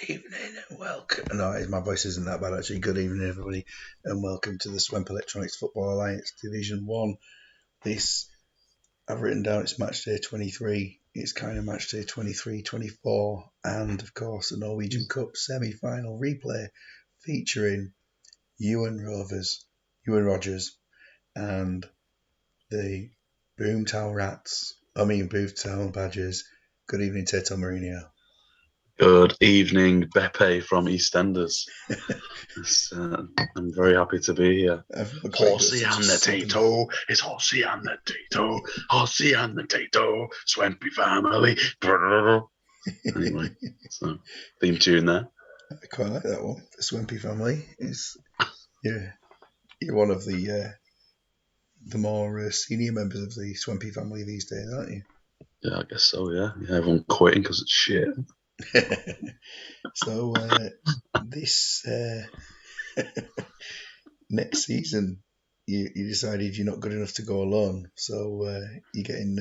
evening and welcome. No, my voice isn't that bad actually. Good evening, everybody, and welcome to the Swemp Electronics Football Alliance Division 1. I've written down it's Matchday 23. It's kind of Matchday 23, 24, and of course the Norwegian Cup semi-final replay featuring Ewen Rovers, and the Boomtown Badgers. Good evening, Tato Mourinho. Good evening, Beppe from EastEnders. I'm very happy to be here. Horsey and the Tato, it's Horsey and the Tato, Horsey and the Tato, Swempy family. Anyway, so theme tune there. I quite like that one. The Swempy family is you're one of the more senior members of the Swempy family these days, aren't you? Yeah, I guess so. Yeah, everyone quitting because it's shit. So this next season, you decided you're not good enough to go alone, so you're getting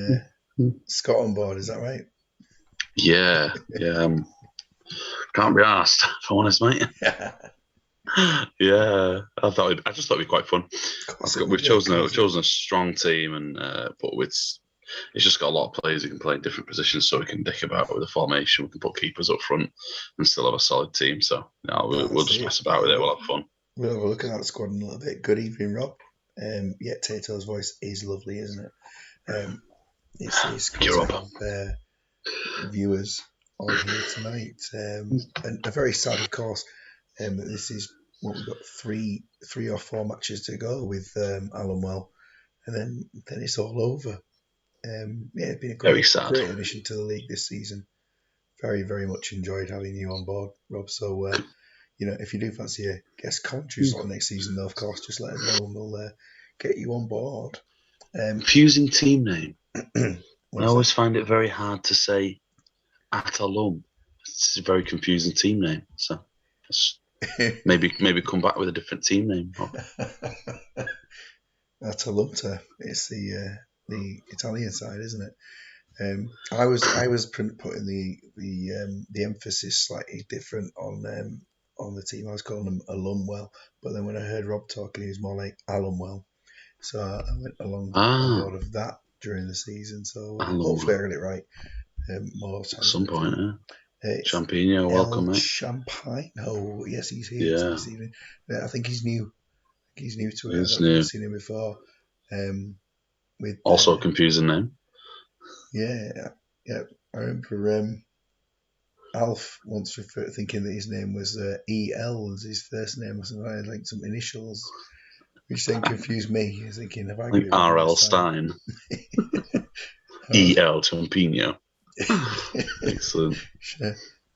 Scott on board. Is that right? Yeah. Can't be asked, if I'm honest, mate. Yeah, I just thought it'd be quite fun. We've chosen a strong team, and but it's just got a lot of players who can play in different positions, so we can dick about with the formation. We can put keepers up front and still have a solid team. So we'll just mess about with it. We'll have fun. We'll have a look at that squad in a little bit. Good evening, Rob. Tato's voice is lovely, isn't it? It's good to have viewers all here tonight. And a very sad, of course, that this is what we've got three or four matches to go with Allenwell, and then it's all over. It's been a great addition to the league this season. Very, very much enjoyed having you on board, Rob. So, if you do fancy a guest commentary slot next season, though, of course, just let us know and we'll get you on board. Confusing team name. I always find it very hard to say at alum. It's a very confusing team name. So maybe come back with a different team name. Atalanta. It's the Italian side, isn't it? I was putting the emphasis slightly different on the team. I was calling them Alumwell, but then when I heard Rob talking, he was more like Alumwell. So I went along on board of that during the season. So hopefully I got it right. More at some point, Champino, welcome, mate. Champagne. Oh, yes, he's here this evening. I think he's new. He's new to it. I've never seen him before. Also a confusing name. Yeah. I remember Alf once thinking that his name was E.L. as his first name or something. I had like some initials, which then confused me. He was thinking, have I got it R.L. Stein. E.L. Champino. Excellent.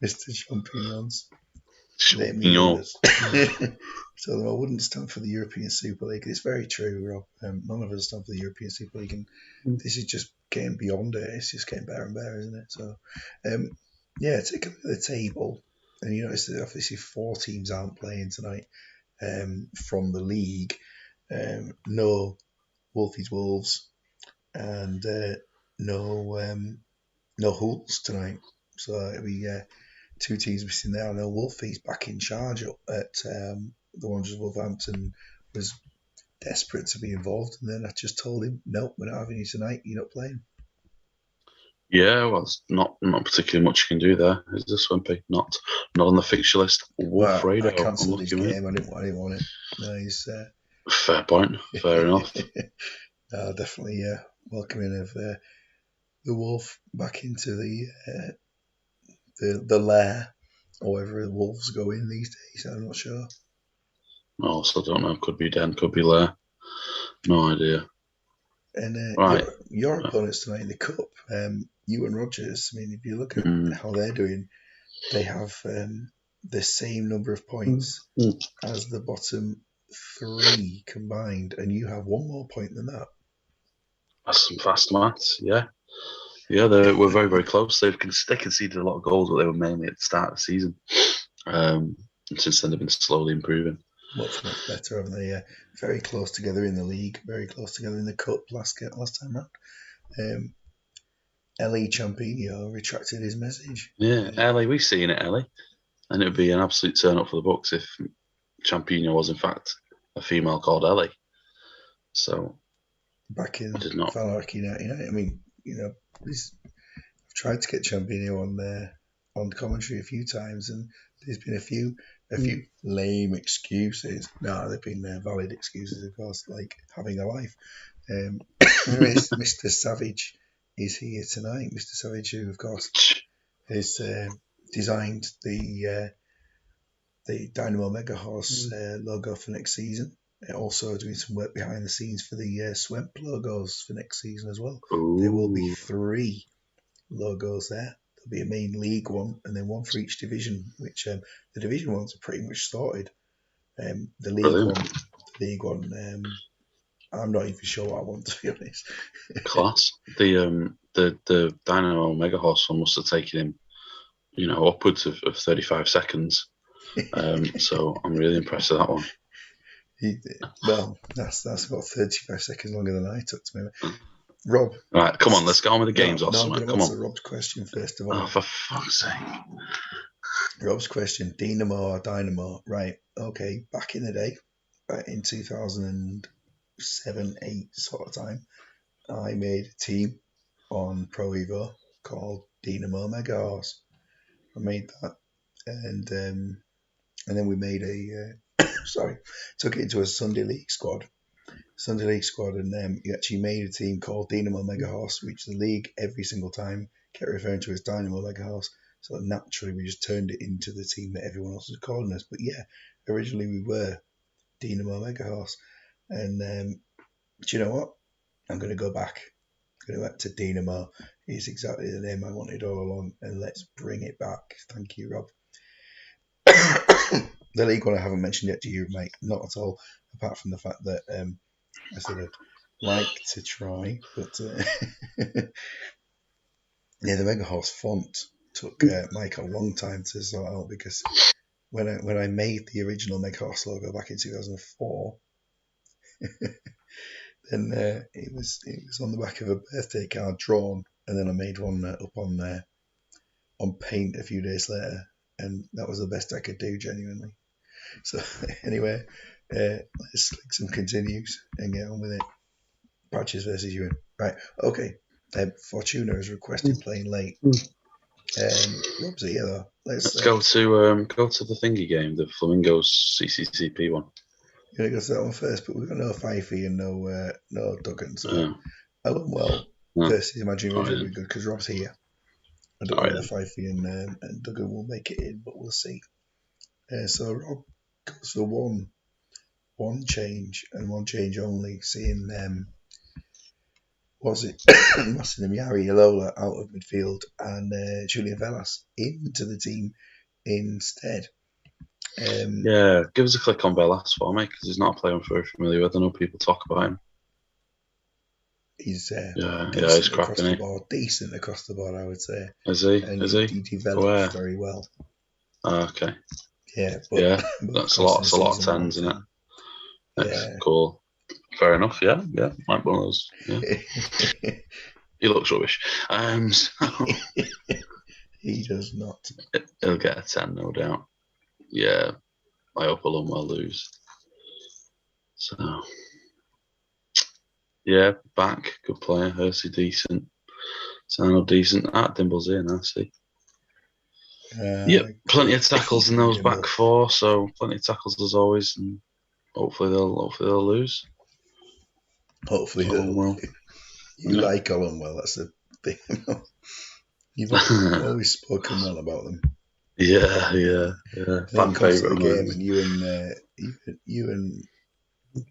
Mr. Champignons. Champignon. So I wouldn't stand for the European Super League. It's very true, Rob. None of us stand for the European Super League, and this is just getting beyond it. It's just getting better and better, isn't it? So, take a look at the table, and you notice that obviously 4 teams aren't playing tonight from the league. No Wolfies Wolves, and no Hools tonight. So it'll be 2 teams missing there. I know Wolfie's back in charge at the Wanderers. Wolverhampton was desperate to be involved, and then I just told him, no, we're not having you tonight. You're not playing. Yeah, well, it's not particularly much you can do there. Is this Swimpy? Not on the fixture list. I cancelled his game. I didn't want it. No, he's fair point. Fair enough. Definitely welcoming of the Wolf back into the lair, or wherever the wolves go in these days. I'm not sure. I also don't know. Could be den, could be lair. No idea. And your opponents tonight in the cup, Ewen Rovers. I mean, if you look at how they're doing, they have the same number of points as the bottom 3 combined, and you have 1 more point than that. That's some fast maths, yeah. Yeah, we're very, very close. They conceded a lot of goals, but they were mainly at the start of the season. And since then, they've been slowly improving. Much better, haven't they? Very close together in the league, very close together in the cup last time round. Ellie Champino retracted his message. Yeah, Ellie, we've seen it, Ellie. And it would be an absolute turn up for the Bucks if Champino was in fact a female called Ellie. So back in I did not. Falarky 99. I mean, I've tried to get Champino on commentary a few times, and there's been a few lame excuses. No, they've been valid excuses, of course, like having a life. Mr. Savage is here tonight. Mr. Savage, who of course has designed the Dynamo Mega Horse logo for next season. Also doing some work behind the scenes for the Swemp logos for next season as well. Ooh. There will be 3 logos there. There'll be a main league one and then one for each division, which the division ones are pretty much sorted. The league one, I'm not even sure what I want, to be honest. Class. The Dynamo Mega Horse one must have taken him, upwards of 35 seconds. So I'm really impressed with that one. Well, that's about 35 seconds longer than I took to make. Rob. Right, come on, let's go on with the games or something. I'm going to answer Rob's question first of all. Oh, for fuck's sake. Rob's question, Dynamo or Dynamo? Right, okay, back in the day, in 2007, 8 sort of time, I made a team on Pro Evo called Dynamo Mega Horse. I made that, and then we made took it into a Sunday League squad, and you actually made a team called Dynamo Mega Horse, which the league every single time kept referring to as Dynamo Mega Horse. So naturally, we just turned it into the team that everyone else was calling us. But yeah, originally we were Dynamo Mega Horse, and do you know what? I'm going to go back. I'm going to go back to Dynamo. It's exactly the name I wanted all along, and let's bring it back. Thank you, Rob. The league one I haven't mentioned yet to you, Mike. Not at all. Apart from the fact that I sort of like to try, but yeah, the Mega Horse font took Mike a long time to sort out, because when I made the original Mega Horse logo back in 2004, then it was on the back of a birthday card drawn, and then I made one up on Paint a few days later, and that was the best I could do, genuinely. So anyway, let's click some continues and get on with it. Patches versus Ewan. Right, okay. Fortuna is requesting playing late. Rob's here though. Let's go to the thingy game, the Flamingos CCCP one. You're gonna go to that one first, but we've got no Fifey and no Duggan. So Ellenwell versus Imaginary Madrid will be good because Rob's here. I don't know whether Fifey and Duggan will make it in, but we'll see. So Rob goes for one change and one change only, seeing was it Massimiliano Ilola out of midfield and Julian Velas into the team instead. Yeah, give us a click on Velas for me, because he's not a player I'm very familiar with. I know people talk about him. He's he's cracking decent across the board, I would say. Is he? And he develops very well. Okay. Yeah, that's a lot of tens, isn't it? Yeah, cool. Fair enough. Yeah, might be one of those. Yeah. He looks rubbish. So he does not. He'll get a 10, no doubt. Yeah, I hope Ulm will lose. So yeah, back, good player. Hersey decent. Sano decent. Dimble's in, I see. Plenty of tackles in those back 4, so plenty of tackles as always, and hopefully they'll lose. Hopefully they'll will. You like Ulm well, that's the thing. You've always spoken well about them. Yeah. Fan favourite game, and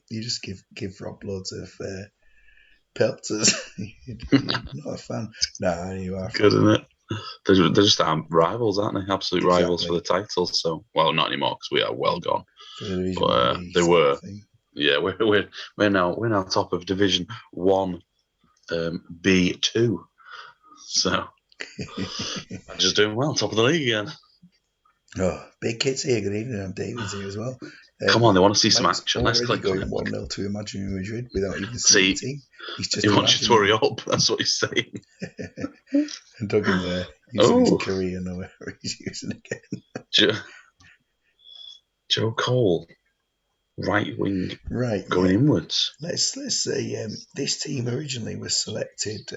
you just give Rob loads of pelters. You're not a fan. Nah, you are. Good, isn't it? They're just rivals, aren't they? Absolute rivals for the title. So, well, not anymore because we are well gone. For the Division 1 they were. Yeah, we're now top of Division 1 B2. So just doing well, top of the league again. Oh, big kids here. Good evening. I'm David's here as well. Come on, they want to see some action. Let's click on it. 1-0 to Imaginary Madrid without even seeing the team. He wants you to hurry up. That's what he's saying. And Duggan's there using his career, or wherever he's using again. Joe Cole, right wing, right, going inwards. Let's say this team originally was selected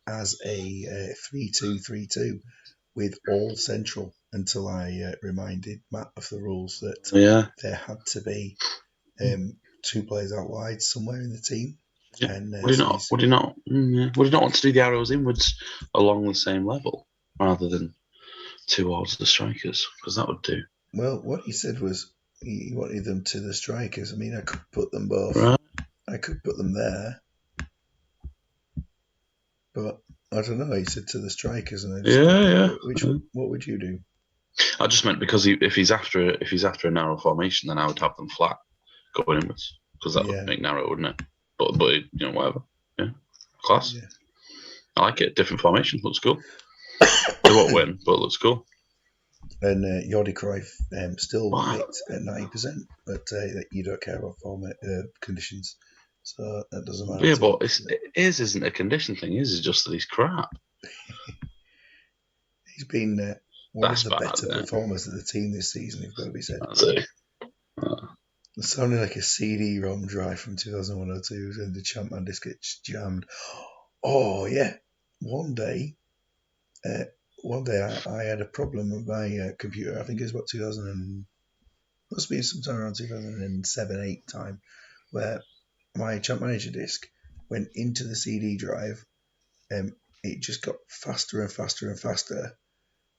as a 3-2-3-2 with all central until I reminded Matt of the rules that there had to be two players out wide somewhere in the team. And would he not want to do the arrows inwards along the same level rather than towards the strikers? Because that would do. Well, what he said was he wanted them to the strikers. I mean, I could put them both. Right. I could put them there, but I don't know. He said to the strikers, and I just what would you do? I just meant because if he's after a narrow formation, then I would have them flat going inwards because that would make narrow, wouldn't it? But whatever. Yeah, class. Yeah. I like it. Different formation looks cool. They won't win, but it looks cool. And Jordi Cruyff still picked at 90%, but you don't care about conditions, so that doesn't matter. Yeah, but it isn't a condition thing. It's just that he's crap. He's been one of the better performers of the team this season, you've got to be said. That's it. It sounded like a CD-ROM drive from 2001-02 and the Champman disc gets jammed. Oh, yeah. One day I had a problem with my computer. I think it was about 2000 must be sometime around 2007-8 time, where my Champ Manager disc went into the CD drive. It just got faster and faster and faster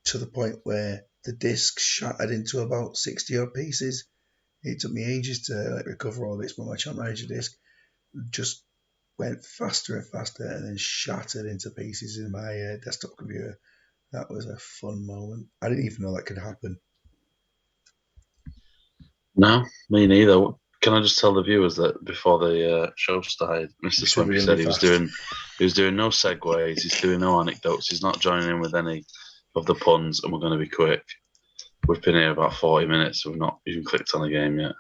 to the point where the disc shattered into about 60 odd pieces. It took me ages to recover all this, but my Champ Manager disc just went faster and faster and then shattered into pieces in my desktop computer. That was a fun moment. I didn't even know that could happen. No, me neither. Can I just tell the viewers that before the show started, Mr. Swemp said he was doing no segues, he's doing no anecdotes, he's not joining in with any of the puns, and we're going to be quick. We've been here about 40 minutes. We've not even clicked on the game yet.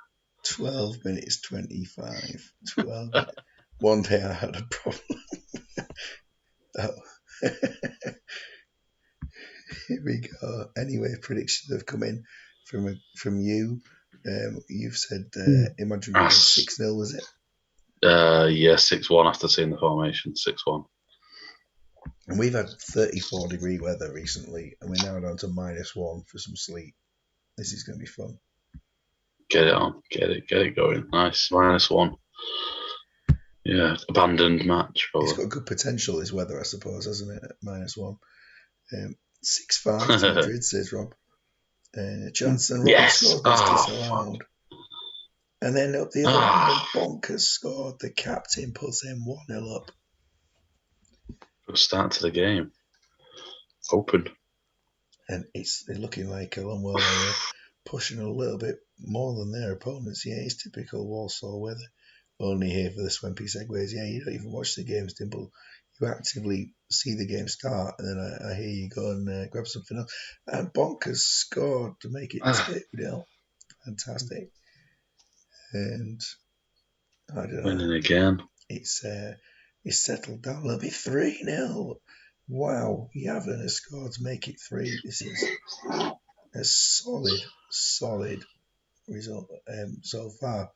12 minutes 25. 12 minutes. One day I had a problem. Here we go. Anyway, predictions have come in from you. You've said Imagine 6-0, was it? Yeah, 6-1 after seeing the formation. 6-1. And we've had 34-degree weather recently, and we're now down to -1 for some sleep. This is going to be fun. Get it on. Get it going. Nice. -1. Yeah, abandoned match. Probably. It's got good potential, this weather, I suppose, hasn't it? At -1. 6-5 to Madrid, says Rob. Johnson Robert scored this disallowed. And then up the other end, Bonkers scored. The captain puts them 1-0 up. Good start to the game. Open. And they're looking like Along are pushing a little bit more than their opponents. Yeah, it's typical Walsall weather. Only here for the Swempy segues. Yeah, you don't even watch the games, Dimple. You actively see the game start, and then I hear you go and grab something else. And Bonkers scored to make it 2-0. Fantastic. And I don't know. Winning again. It's settled down. It'll be 3-0. Wow, Yavin has scored to make it 3. This is a solid result so far.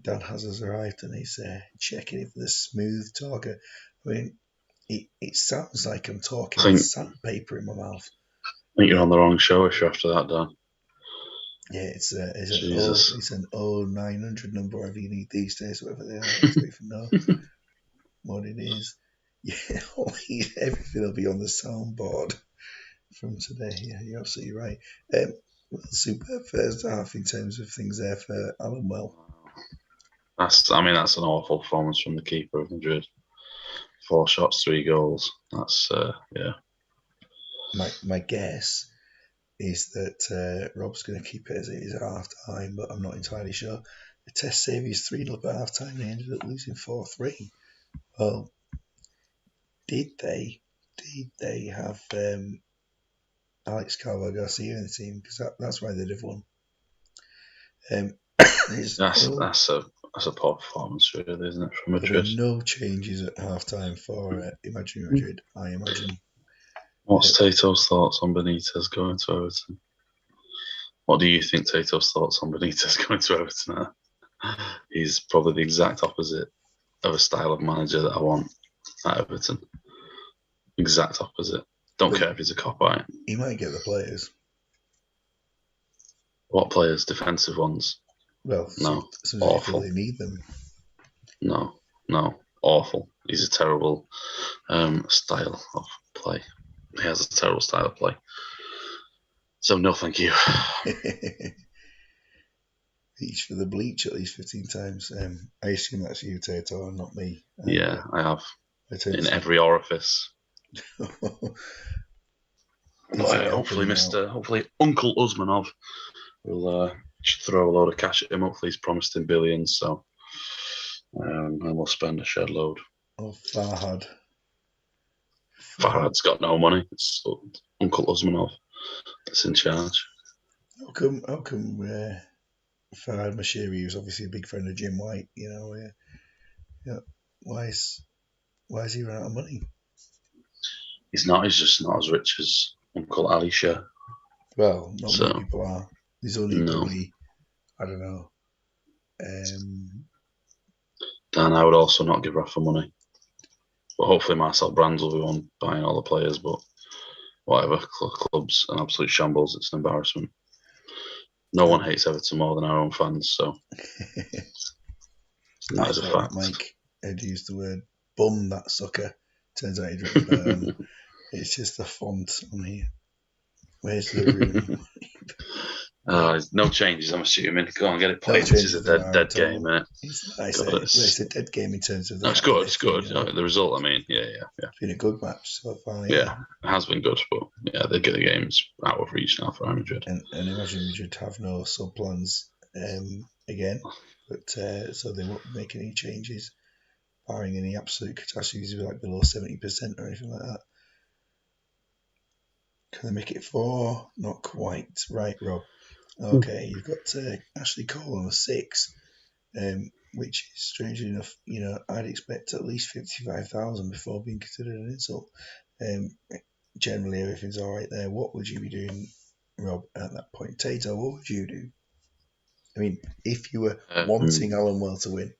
Dan has arrived and he's checking it for the smooth talker. I mean, it sounds like I'm talking with sandpaper in my mouth. I think you're on the wrong show if you're after that, Dan. Yeah, it's an old 900 number, whatever you need these days, whatever they are. I don't even know what it is. Yeah, everything will be on the soundboard from today. Yeah, you're absolutely right. Super first half in terms of things there for Alan Well. That's an awful performance from the keeper of Madrid. 4 shots, 3 goals. That's yeah. My guess is that Rob's going to keep it as it is at half time, but I'm not entirely sure. The test save is 3-0 at half time. They ended up losing 4-3. Well, did they have Alex Calvo Garcia in the team? Because that's why they'd have won. That's a poor performance, really, isn't it, from Madrid? There are no changes at half time for Imagine Madrid, I imagine. What's Tato's thoughts on Benitez going to Everton? What do you think Tato's thoughts on Benitez going to Everton are? He's probably the exact opposite of a style of manager that I want at Everton. Exact opposite. Don't care if he's a cop-out. He might get the players. What players? Defensive ones? Well, no. As you feel they need them. No. Awful. He's a terrible style of play. He has a terrible style of play. So no, thank you. Each for the bleach at least 15 times. I assume that's you, Tato, and not me. Yeah, I have. In every orifice. But hopefully Uncle Usmanov will throw a load of cash at him. Hopefully he's promised him billions, so and we'll spend a shed load. Oh, Farhad. Farhad's got no money. It's Uncle Usmanov that's in charge. How come Farhad Mashiri, who's obviously a big friend of Jim White, why is he run out of money? He's just not as rich as Uncle Ali Shah. Well, not many people are. There's only probably, I don't know. Dan, I would also not give Rafa money. But hopefully Marcel Brands will be on buying all the players, but whatever. Club's an absolute shambles. It's an embarrassment. No one hates Everton more than our own fans, so that is a fact. Mike had used the word bum that sucker. Turns out he'd written it's just the font on here. Where's the room? No changes, I'm assuming. Go on, get it played. This is a dead game, isn't it? It's a dead game in terms of... No, it's good, it's good. The result, I mean, yeah. It's been a good match so far. Yeah, it has been good, but yeah, they get the games out of reach now for Madrid. And imagine Madrid have no sub-plans again, but so they won't make any changes, barring any absolute catastrophes like below 70% or anything like that. Can they make it 4? Not quite. Right, Rob. Okay, you've got Ashley Cole on a 6, which is strangely enough, I'd expect at least 55,000 before being considered an insult. Generally, everything's all right there. What would you be doing, Rob, at that point? Tato, what would you do? I mean, if you were wanting Alan Well to win.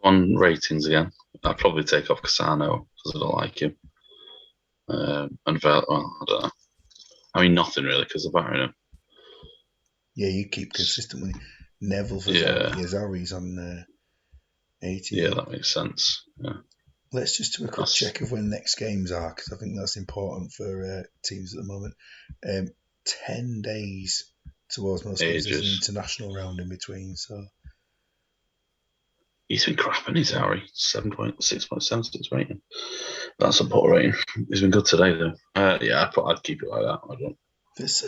On ratings again, I'd probably take off Cassano because I don't like him. And I don't know. I mean, nothing really because they're battering him. Yeah, you keep consistent with Neville for Zari's on 80. Yeah, that makes sense. Yeah. Let's just do a quick check of when next games are, because I think that's important for teams at the moment. 10 days towards most games. There's an international round in between, so... He's been crap, hasn't he, Zari? 6.76 rating. That's a poor rating. He's been good today, though. Yeah, I'd keep it like that. I don't. There's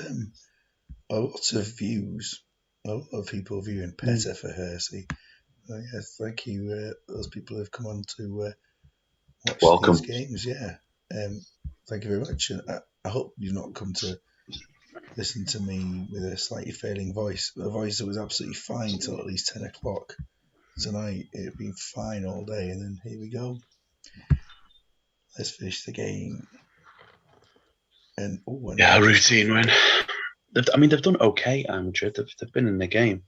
a lot of views, a lot of people viewing Peta for Hersey. Thank you. Those people have come on to watch these games. Yeah, thank you very much. I hope you've not come to listen to me with a slightly failing voice, a voice that was absolutely fine till at least 10 o'clock tonight. It had been fine all day, and then here we go. Let's finish the game. And routine win. They've done okay at Madrid. They've been in the game.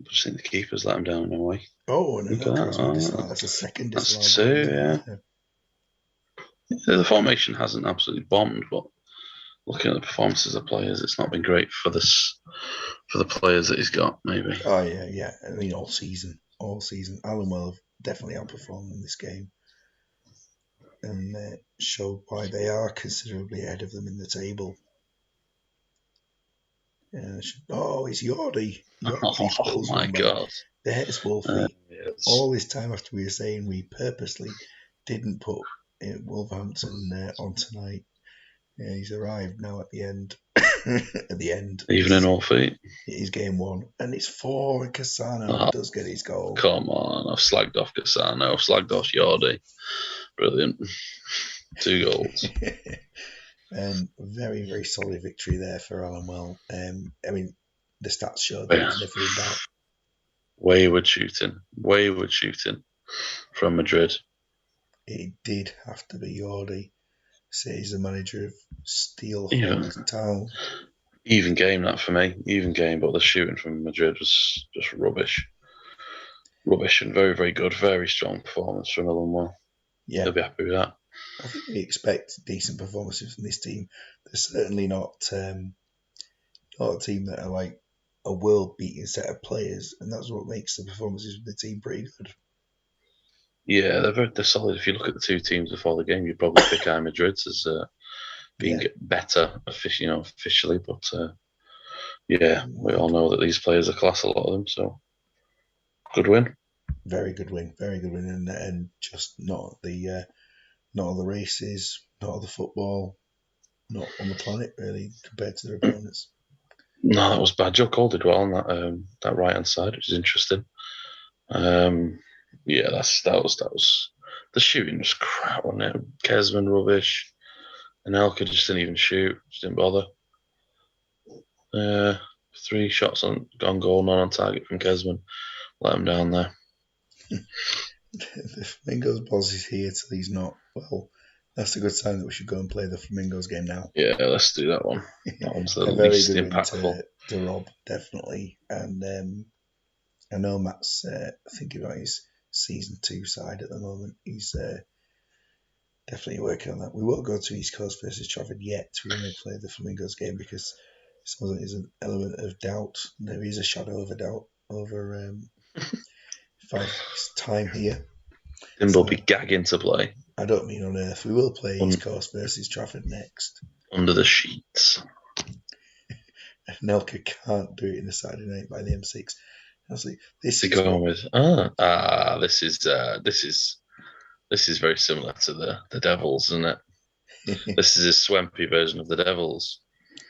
I just think the keeper's let them down in a way. Oh, and that's a second disallow. That's 2, yeah. The formation hasn't absolutely bombed, but looking at the performances of players, it's not been great for the players that he's got, maybe. Oh, yeah. I mean, all season. Alan Well have definitely outperformed in this game and showed why they are considerably ahead of them in the table. It's Yordi. Oh my God. The Hettis Wolfie. Yes. All this time after we were saying we purposely didn't put Wolverhampton on tonight. Yeah, he's arrived now at the end. At the end. Even in all feet. It is game 1. And it's 4, and Cassano does get his goal. Come on, I've slagged off Cassano. I've slagged off Yordi. Brilliant. 2 goals. And very, very solid victory there for Alan Well. I mean, the stats show that he's never in doubt. Wayward shooting from Madrid. It did have to be Yordi. say he's the manager of Steelhawks Town. Even game, that for me. Even game, but the shooting from Madrid was just rubbish. Rubbish and very, very good. Very strong performance from Millwall. Yeah. They'll be happy with that. I think we expect decent performances from this team. They're certainly not a team that are like a world-beating set of players, and that's what makes the performances of the team pretty good. Yeah, they're solid. If you look at the two teams before the game, you'd probably pick Madrid's as being better, officially. But we all know that these players are class, a lot of them. So good win. Very good win, and just not the races, not all the football, not on the planet really compared to their opponents. No, that was bad. Joe Cole did well on that right hand side, which is interesting. That was the shooting was crap, wasn't it? Kesman rubbish, and Elka just didn't even shoot, just didn't bother. 3 shots on goal, none on target from Kesman. Let him down there. The Flamingos boss is here till he's not. Well, that's a good sign that we should go and play the Flamingos game now. Yeah, let's do that one. That one's the least impactful. To Rob, definitely. And I know Matt's thinking about his season 2 side at the moment. He's definitely working on that. We won't go to East Coast versus Trafford yet. We're going to play the Flamingos game because it sounds like there's an element of doubt. There is a shadow of a doubt over 5 weeks' time here. Dimble be gagging to play. I don't mean on earth. We will play East Coast versus Trafford next. Under the sheets. Nelka can't do it in a Saturday night by the M6. I was like, this is very similar to the Devils, isn't it? This is a Swempy version of the Devils.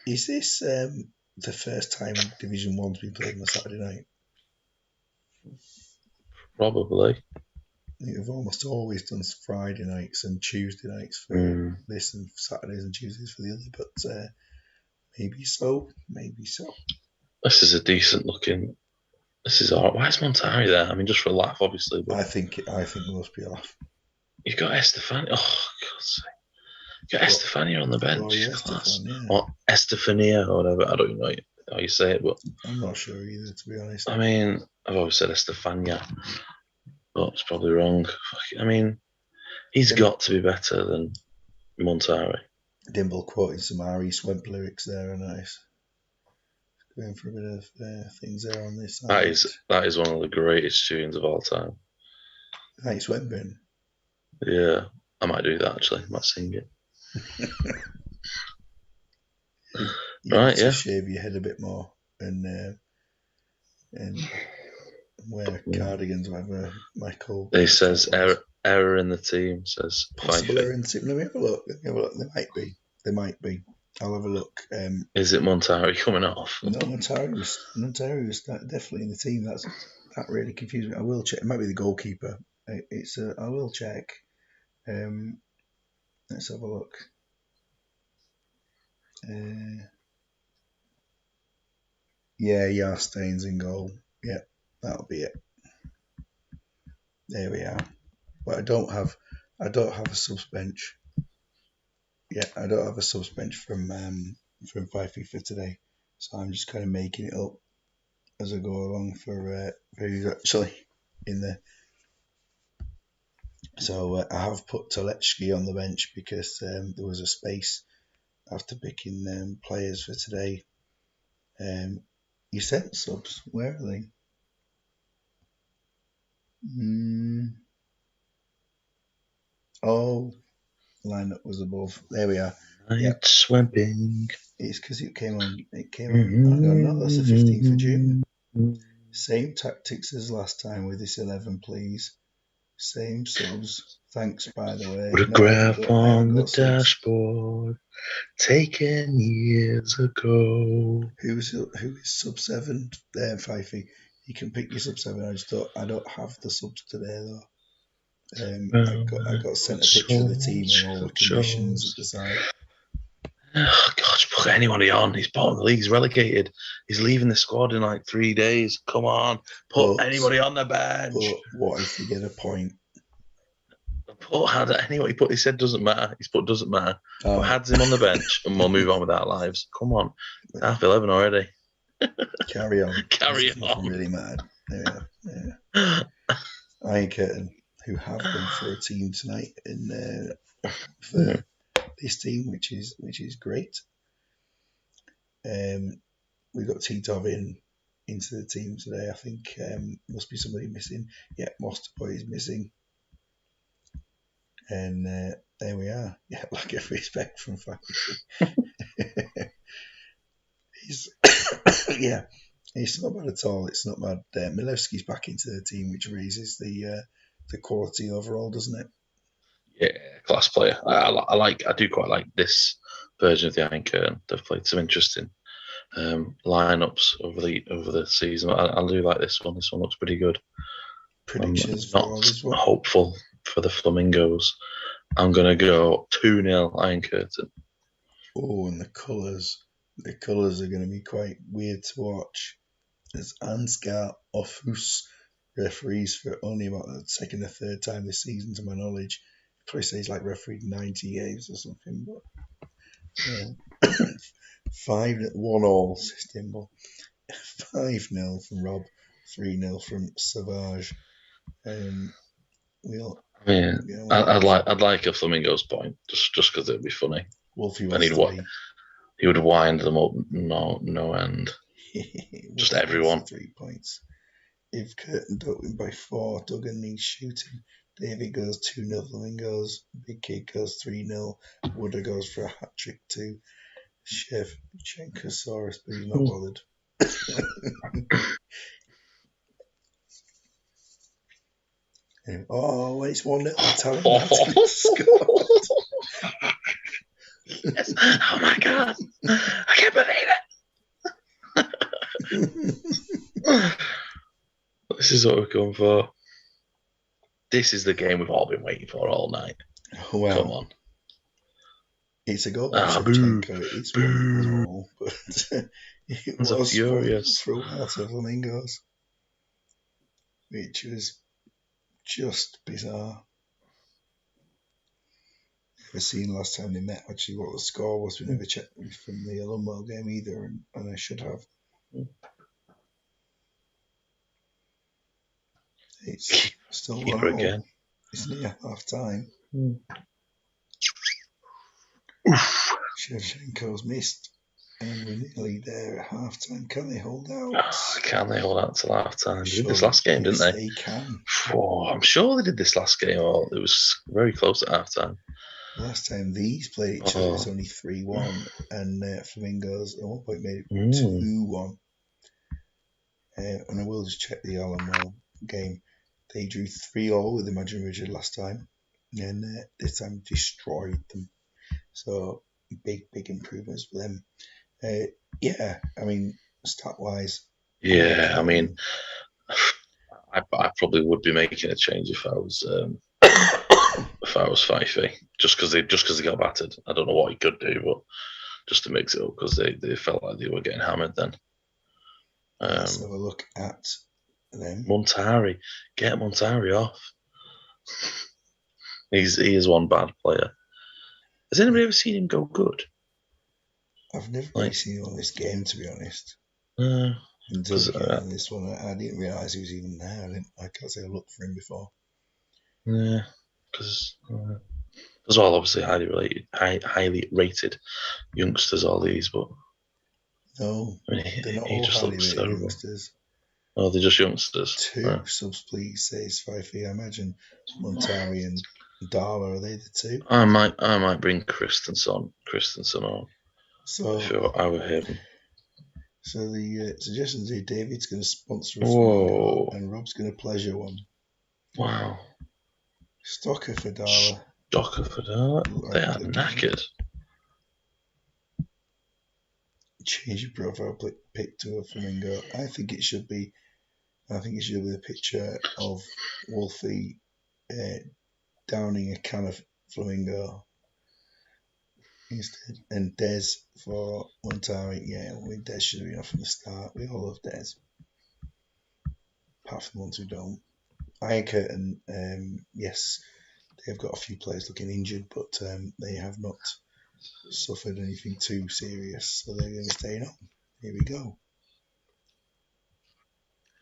Is this the first time Division 1's been played on a Saturday night? Probably. We've almost always done Friday nights and Tuesday nights for this, and Saturdays and Tuesdays for the other, but maybe so. This is a decent looking. This is all right. Why is Montari there? I mean, just for a laugh, obviously. But I think there must be a laugh. You've got Estefania. Oh, God's sake. You've got Estefania on the bench. Or Estefania or whatever. I don't even know how you say it, but I'm not sure either, to be honest. I mean, I've always said Estefania, but it's probably wrong. I mean, he's got to be better than Montari. Dimble quoting some Ari Swemp lyrics there are nice. Going for a bit of things there on this side. That is one of the greatest tunes of all time. Thanks, Swempin. Yeah, I might do that actually. I might sing it. You right, yeah. Shave your head a bit more and wear cardigans, whatever Michael. He says error in the team. Says possible error in the team. Let me have a look. There might be. I'll have a look. Is it Montari coming off? No, Montari was definitely in the team. That really confused me. I will check. It might be the goalkeeper. I will check. Let's have a look. Staines in goal. Yeah, that'll be it. There we are. But I don't have a subs bench. Yeah, I don't have a subs bench from 5 FIFA today, so I'm just kind of making it up as I go along for who's actually in there. So I have put Telechki on the bench because there was a space after picking players for today. You sent subs. Where are they? Oh, lineup was above. There we are. Night swamping. It's because it came on. I don't know. That's the 15th of June. Same tactics as last time with this 11, please. Same subs. Thanks, by the way. Photograph on the dashboard taken years ago. Who is sub 7? There, Fifey. You can pick your sub 7. I don't have the subs today though. I got sent a picture of the team and all the conditions at the side. Oh, God, put anybody on. He's bottom of the league. He's relegated. He's leaving the squad in like 3 days. Come on. Put anybody on the bench. But what if you get a point? Put Had anyway. He said doesn't matter. He's put doesn't matter. But Had's him on the bench, and we'll move on with our lives. Come on, it's 11:30 already. Carry on. Carry on. Really mad. Yeah. Iron Curtain, who have gone for a team tonight for this team, which is great. We got Titov into the team today. I think must be somebody missing. Yeah, Mosterboy is missing. And there we are. Yeah, like a respect from Faculty. It's not bad at all. It's not bad. Milewski's back into the team, which raises the quality overall, doesn't it? Yeah, class player. I do quite like this version of the Iron Curtain. They've played some interesting lineups over the season. I do like this one. This one looks pretty good. Predictions I'm for all this one? Hopeful for the Flamingos. I'm gonna go 2-0 Iron Curtain. Oh, and the colours are going to be quite weird to watch. There's Ansgar Offus referees for only about the second or third time this season, to my knowledge. Probably say he's like refereed 90 games or something, but 5-1 Stimball. 5-0 from Rob, 3-0 from Savage. I'd like a Flamingos point just because it'd be funny. Wolfie and he would wind them up no end. Just everyone. 3 points. If Curtin don't win by 4, Duggan needs shooting. David goes 2-0 Flamingos. Big Kid goes 3-0. Wooder goes for a hat trick too. Chef Chenkosaurus, but he's not bothered. Oh, it's 1-0. Talon Yes. Oh my god. I can't believe it. This is what we're going for. This is the game we've all been waiting for all night. Well, come on. It's a goal by Shevchenko. It's 1-0, but it was furious for a while to Flamingos, which was just bizarre. Never seen last time they met actually what the score was. We never checked from the Lunwell game either, and I should have. It's still 1-0 again. It's near half time. Shevchenko's missed, and we're nearly there at half time. Can they hold out? Can they hold out till half time? They did this last game, didn't they? They can. I'm sure they did this last game. It was very close at half time. Last time these played each other, it was only 3-1, and Flamingos at one point made it 2-1. And I will just check the Allenwell game. They drew 3-3 with Imagine Richard last time, and this time destroyed them. So big improvements for them. I mean, stat wise. Yeah, I mean, I probably would be making a change if I was Fifey, just because they got battered. I don't know what he could do, but just to mix it up because they felt like they were getting hammered then. Let's have a look at them. Montari, get Montari off. He is one bad player. Has anybody ever seen him go good? I've never really seen him on this game, to be honest. Until this one, I didn't realise he was even there. I can't say I looked for him before. Yeah, because as well, obviously highly rated youngsters, all these, but no, they're not all highly rated youngsters. Oh, they're just youngsters. 2 subs, please, says Fifey. I imagine Montari and Darla, are they the 2? I might bring Christensen on. So if I were him. So the suggestions here: David's going to sponsor a Flamingo, and Rob's going to pleasure one. Wow. Stocker for Darla. They are knackered. Change your profile pic to a Flamingo. I think it should be the picture of Wolfie downing a can of Flamingo instead, and Des for Montari. Yeah, Des should have been off from the start. We all love Des, apart from the ones who don't. Iron Curtain, yes, they've got a few players looking injured, but they have not suffered anything too serious, so they're going to be staying on. Here we go.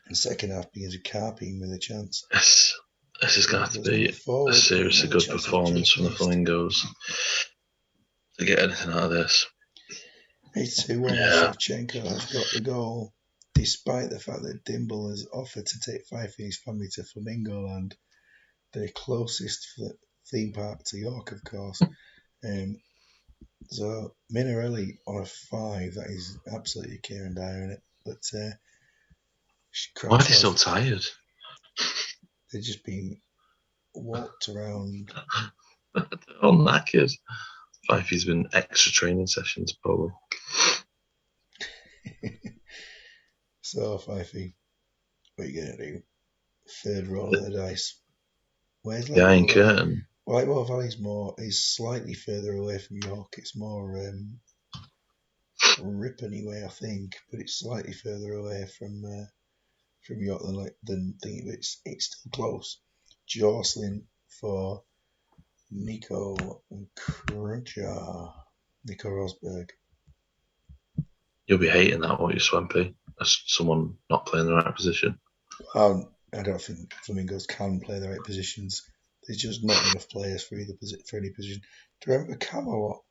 And second half begins with Carpine with a chance. This is going to have to be a seriously good performance from the Flamingos to get anything out of this. It's 2-1. Shevchenko has got the goal, despite the fact that Dimble has offered to take Fife and his family to Flamingo Land, the closest theme park to York, of course. So Minarelli on a 5, that is absolutely Kieran Dyer in it. But why are they so tired? They've just been walked around. They're all knackered. Fifey's been extra training sessions, probably. So, Fifey, what are you going to do? Third roll of the dice. Where's Iron Curtain? Whitemore Valley's is slightly further away from York. It's more Ripon way, I think, but it's slightly further away from York than thinking. But it's still close. Jocelyn for Nico Kruncha. Nico Rosberg. You'll be hating that, won't you, Swampy? As someone not playing the right position. I don't think Flamingos can play the right positions. There's just not enough players for any position. Do you remember Camelot?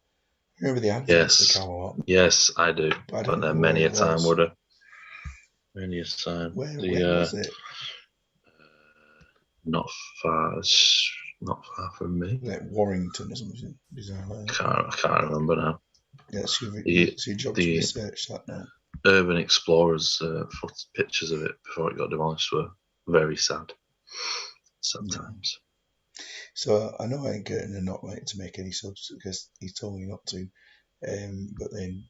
Remember the adverts for Camelot? Yes, I do. But then many a time would have. Many a time. Where was it? Not far from me. Like Warrington or something. I can't remember now. Yeah, it's your job to research that now. Urban Explorers pictures of it before it got demolished were very sad. Sometimes. So I know Iron Curtain are not like to make any subs because he told me not to. But then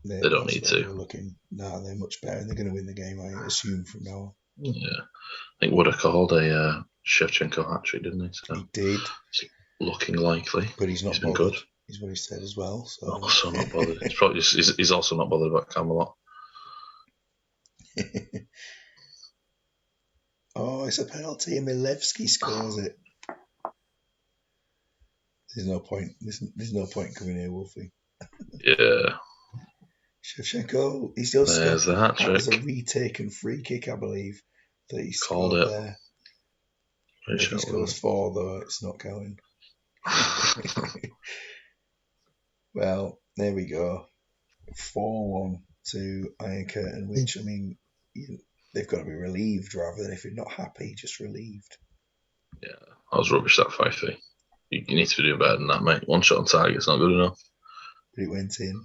they don't need to. They're much better and they're going to win the game, I assume, from now on. Yeah. I think Wood called a Shevchenko hat-trick, didn't he? So he did. It's looking likely. But he's not been good. Is what he said as well. So. Also not bothered. He's also not bothered about Camelot. Oh, it's a penalty and Milevsky scores it. There's no point. There's no point coming here, Wolfie. Yeah. Shevchenko, he still There's the hat trick. That was a retaken free kick, I believe, that he called scored it there. If he scores 4, though, it's not counting. Well, there we go. 4-1 to Iron Curtain, which, I mean, they've got to be relieved rather than if you're not happy, just relieved. Yeah, I was rubbish that 5-3. You need to be doing better than that, mate. One shot on target's not good enough. But it went in.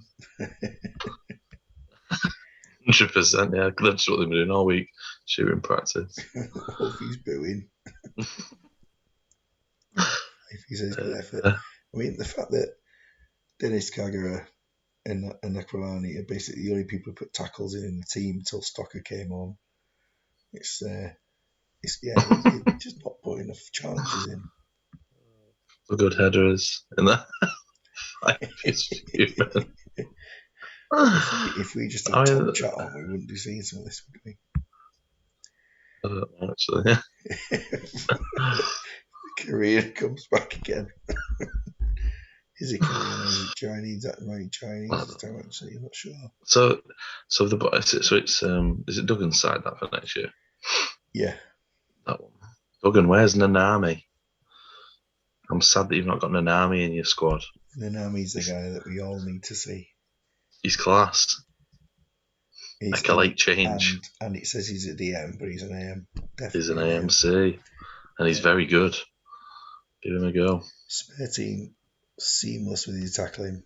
100%, yeah. That's what they've been doing all week. Shooting practice. Wolfie's booing. If he says good effort. I mean, the fact that Dennis Kagura and Aquilani are basically the only people who put tackles in the team until Stocker came on. It's just not putting enough challenges in. The good headers in that. If we just had top chat on, we wouldn't be seeing some of this, would we? I don't know, actually. Korean comes back again. Is it Korean or is it Chinese? That might be Chinese. I'm not sure. So it's is it Duggan's side that for next year? Yeah. That one. Duggan, where's Nanami? I'm sad that you've not got Nanami in your squad. Nanami's the guy that we all need to see. He's class. Like a late change. And it says he's a DM, but he's an AM. Definitely he's an AMC. And he's very good. Give him a go. Spare team, seamless with his tackling.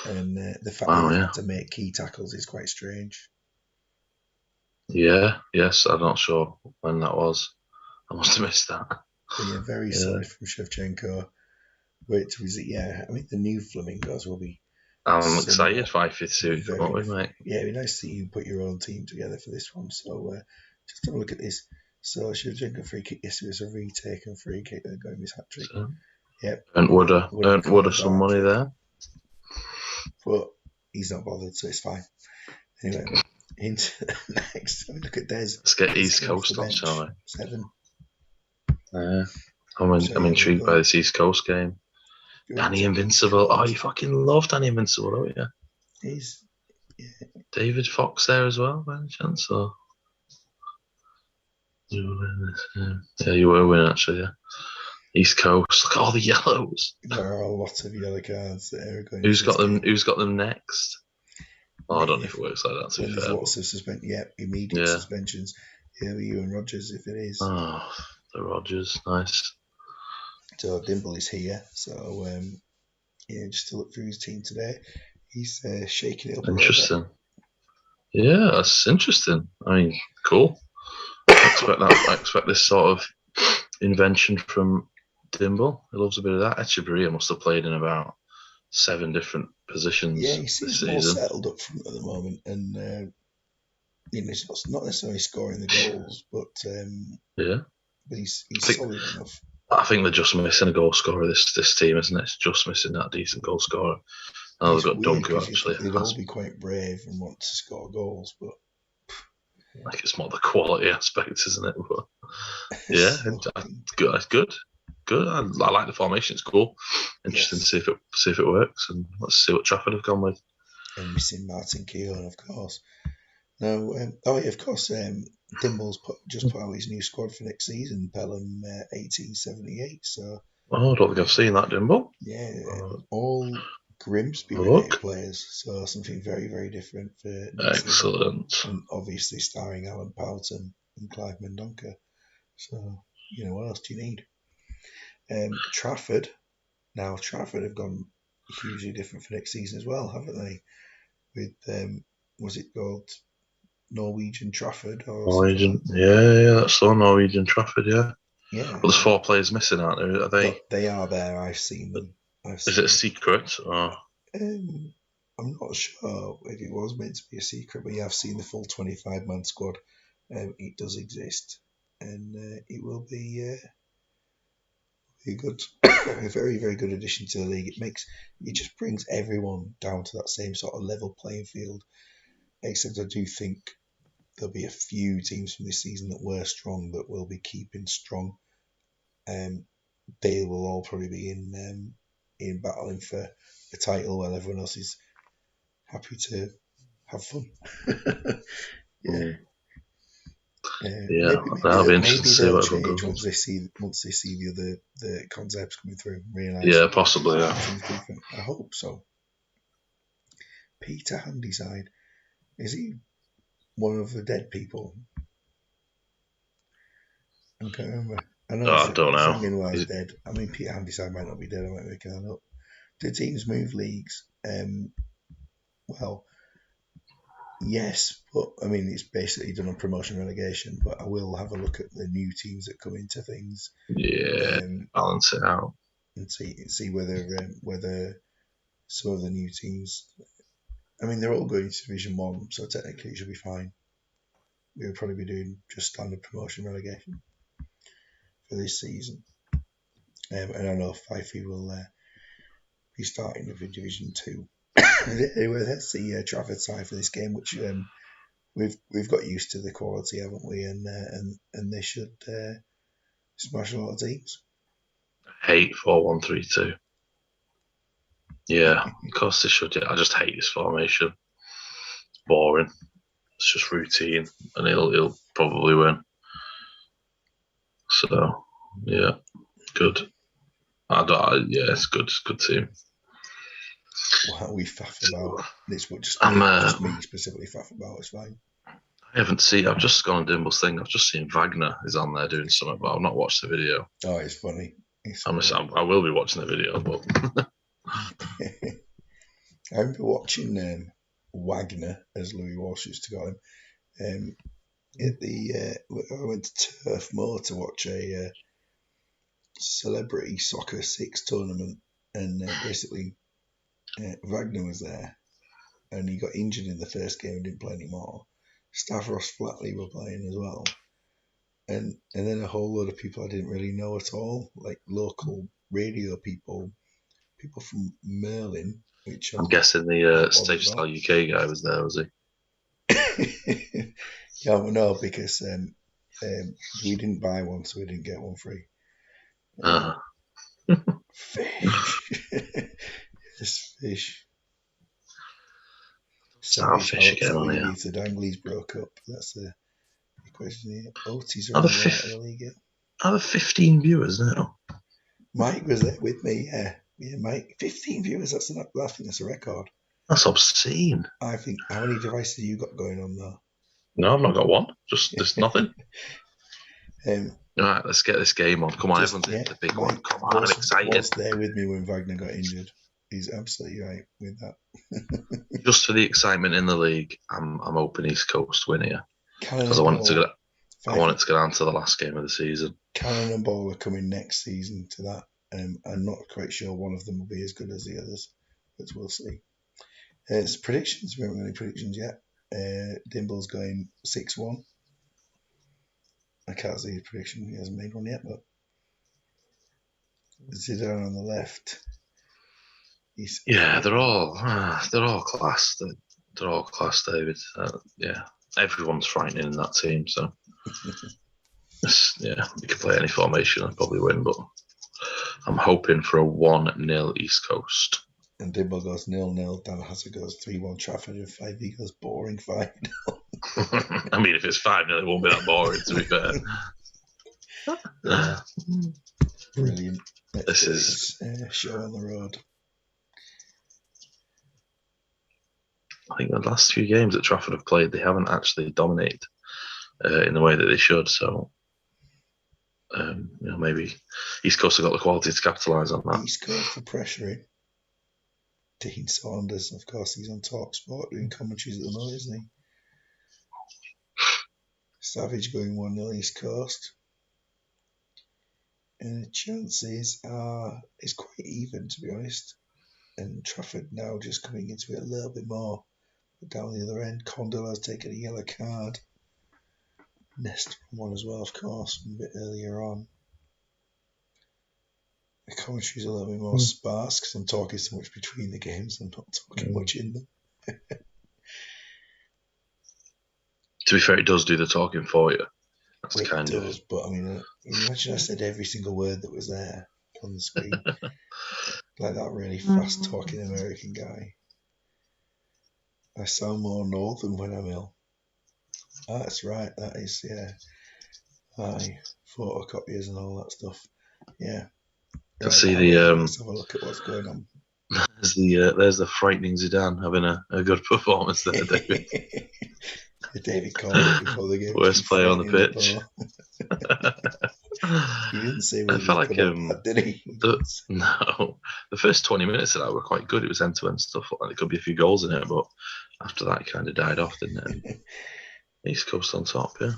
And the fact that he had to make key tackles is quite strange. Yeah, yes, I'm not sure when that was. I must have missed that. But yeah, very solid from Shevchenko. Wait till I mean, the new Flamingos will be. I'm excited for to see what you come up with, mate. Yeah, it'd be nice to see you put your own team together for this one. So just have a look at this. So Shevchenko free kick. Yes, it was a retake and free kick. They're going with his hat trick. Yep. Earned Wood some money there. But he's not bothered, so it's fine. Anyway, into next. Look at Des. Let's get East Coast on, shall we? 7. I'm intrigued by this East Coast game. Danny Invincible. Oh, you fucking love Danny Invincible, don't you? He's David Fox there as well, by any chance? Or... Yeah, you were winning actually. Yeah, East Coast. Look at all the yellows. There are a lot of yellow cards that are going. Who's got them? Who's got them next? Oh, I don't know if it works like that. To be fair, there's lots of immediate suspensions. Yeah, Ewen Rovers, if it is. Oh, the Rogers, nice. So Dimble is here. So just to look through his team today, he's shaking it up. Interesting. Yeah, that's interesting. I mean, cool. I expect this sort of invention from Dimble. He loves a bit of that. Echeverria must have played in about 7 different positions. Yeah, he seems more settled up front at the moment, and he's not necessarily scoring the goals, but he's solid enough. I think they're just missing a goal scorer. This team, isn't it? It's just missing that decent goal scorer. Oh, they've got Dunker actually. They'd all be quite brave and want to score goals, but like it's more the quality aspect, isn't it? But yeah, good. I like the formation. It's cool. Interesting to see if it works, and let's see what Trafford have gone with. And missing Martin Keown, of course. Now, of course, Dimble's just put out his new squad for next season, Pelham 1878. So, I don't think I've seen that, Dimble. Yeah, all Grimsby-related players, so something very, very different for next excellent season. And obviously starring Alan Powelton and Clive Mendonca. So, what else do you need? Trafford. Now, Trafford have gone hugely different for next season as well, haven't they? With was it called Norwegian Trafford or Norwegian? Yeah, that's the one, Norwegian Trafford. Yeah. Yeah. But there's 4 players missing, aren't there? Are they? They are there. I've seen them. Is it a secret? Or? I'm not sure if it was meant to be a secret, but yeah, I've seen the full 25-man squad. It does exist, and it will be a good, a very, very good addition to the league. It just brings everyone down to that same sort of level playing field. Except I do think there'll be a few teams from this season that were strong that will be keeping strong. They will all probably be in battling for the title while everyone else is happy to have fun. That'll be interesting to see what everyone goes. Once they see the concepts coming through, realise. Yeah, possibly. Yeah, I hope so. Peter Handyside, is he one of the dead people? I can't remember. I don't know. He's dead. I mean, Peter Handyside might not be dead. I might make that up. Do teams move leagues? Well, yes, but I mean it's basically done on promotion relegation. But I will have a look at the new teams that come into things. Yeah, balance it out and see whether some of the new teams. I mean, they're all going to Division 1, so technically it should be fine. We'll probably be doing just standard promotion relegation for this season. And I don't know if Fifey will be starting with Division 2. Anyway, that's the Trafford side for this game, which we've got used to the quality, haven't we? And they should smash a lot of teams. I hate 4-1-3-2. Yeah, of course they should. Yeah, I just hate this formation. It's boring. It's just routine, and he'll probably win. So yeah, good. Yeah, it's good. It's a good team. What we faff about this? Just me specifically faff about. It's fine. I haven't seen. I've just gone on Dimble's thing. I've just seen Wagner is on there doing something, but I've not watched the video. Oh, it's funny. I will be watching the video, but I remember watching Wagner, as Louis Walsh used to call him. I went to Turf Moor to watch a celebrity soccer 6 tournament, and basically Wagner was there, and he got injured in the first game and didn't play anymore. Stavros Flatley were playing as well, and then a whole load of people I didn't really know at all, like local radio people from Merlin, which I'm guessing the Stage Style UK guy was there, was he? Yeah, no, because we didn't buy one, so we didn't get one free. Fish. Yes, fish. Start Savage fish hopes again that on we here. believe the Danglies broke up. That's the question here. Otis are Are on the the right of the league. Are there 15 viewers now? Mike was there with me. Yeah, Mike. 15 viewers. I think that's a record. That's obscene. I think. How many devices you got going on though? No, I've not got one. Just nothing. All right, let's get this game on. Come on, everyone's in the big one. Come on, I'm excited. Was there with me when Wagner got injured. He's absolutely right with that. Just for the excitement in the league, I'm hoping East Coast win here because I want it to go down to the last game of the season. Cannon and Ball are coming next season to that. I'm not quite sure one of them will be as good as the others, but we'll see. It's predictions. We haven't got any predictions yet. Dimble's going 6-1. I can't see his prediction. He hasn't made one yet, but Zidane on the left. They're all class. They're all class, David. Everyone's frightening in that team. So you could play any formation and probably win, but I'm hoping for a 1-0 East Coast. And Dimble goes 0-0. Dan Hazard goes 3-1. Trafford and 5-0 goes boring 5-0. I mean, if it's 5-0, it won't be that boring, to be fair. Yeah. Brilliant. This is show on the road. I think the last few games that Trafford have played, they haven't actually dominated in the way that they should. So, maybe East Coast have got the quality to capitalise on that. East Coast are pressuring. Dean Saunders, of course, he's on TalkSport doing commentaries at the moment, isn't he? Savage going 1-0 East Coast. And the chances it's quite even, to be honest. And Trafford now just coming into it a little bit more. But down the other end, Condola's taken a yellow card. Nest one as well, of course, a bit earlier on. The commentary's a little bit more sparse because I'm talking so much between the games. I'm not talking much in them. To be fair, it does do the talking for you. That's it does, but I mean, imagine I said every single word that was there on the screen. Like that really fast-talking American guy. I sound more northern when I'm ill. Oh, that's right, that is, yeah. Aye, photocopiers and all that stuff. Yeah. Right, see the let's have a look at what's going on. There's the frightening Zidane having a good performance there, David. David called it before the game. Worst player on the pitch. He didn't say I felt like that, did he? No, the first 20 minutes of that were quite good. It was end-to-end stuff. Like there could be a few goals in it, but after that, it kind of died off, didn't it? East Coast on top, yeah.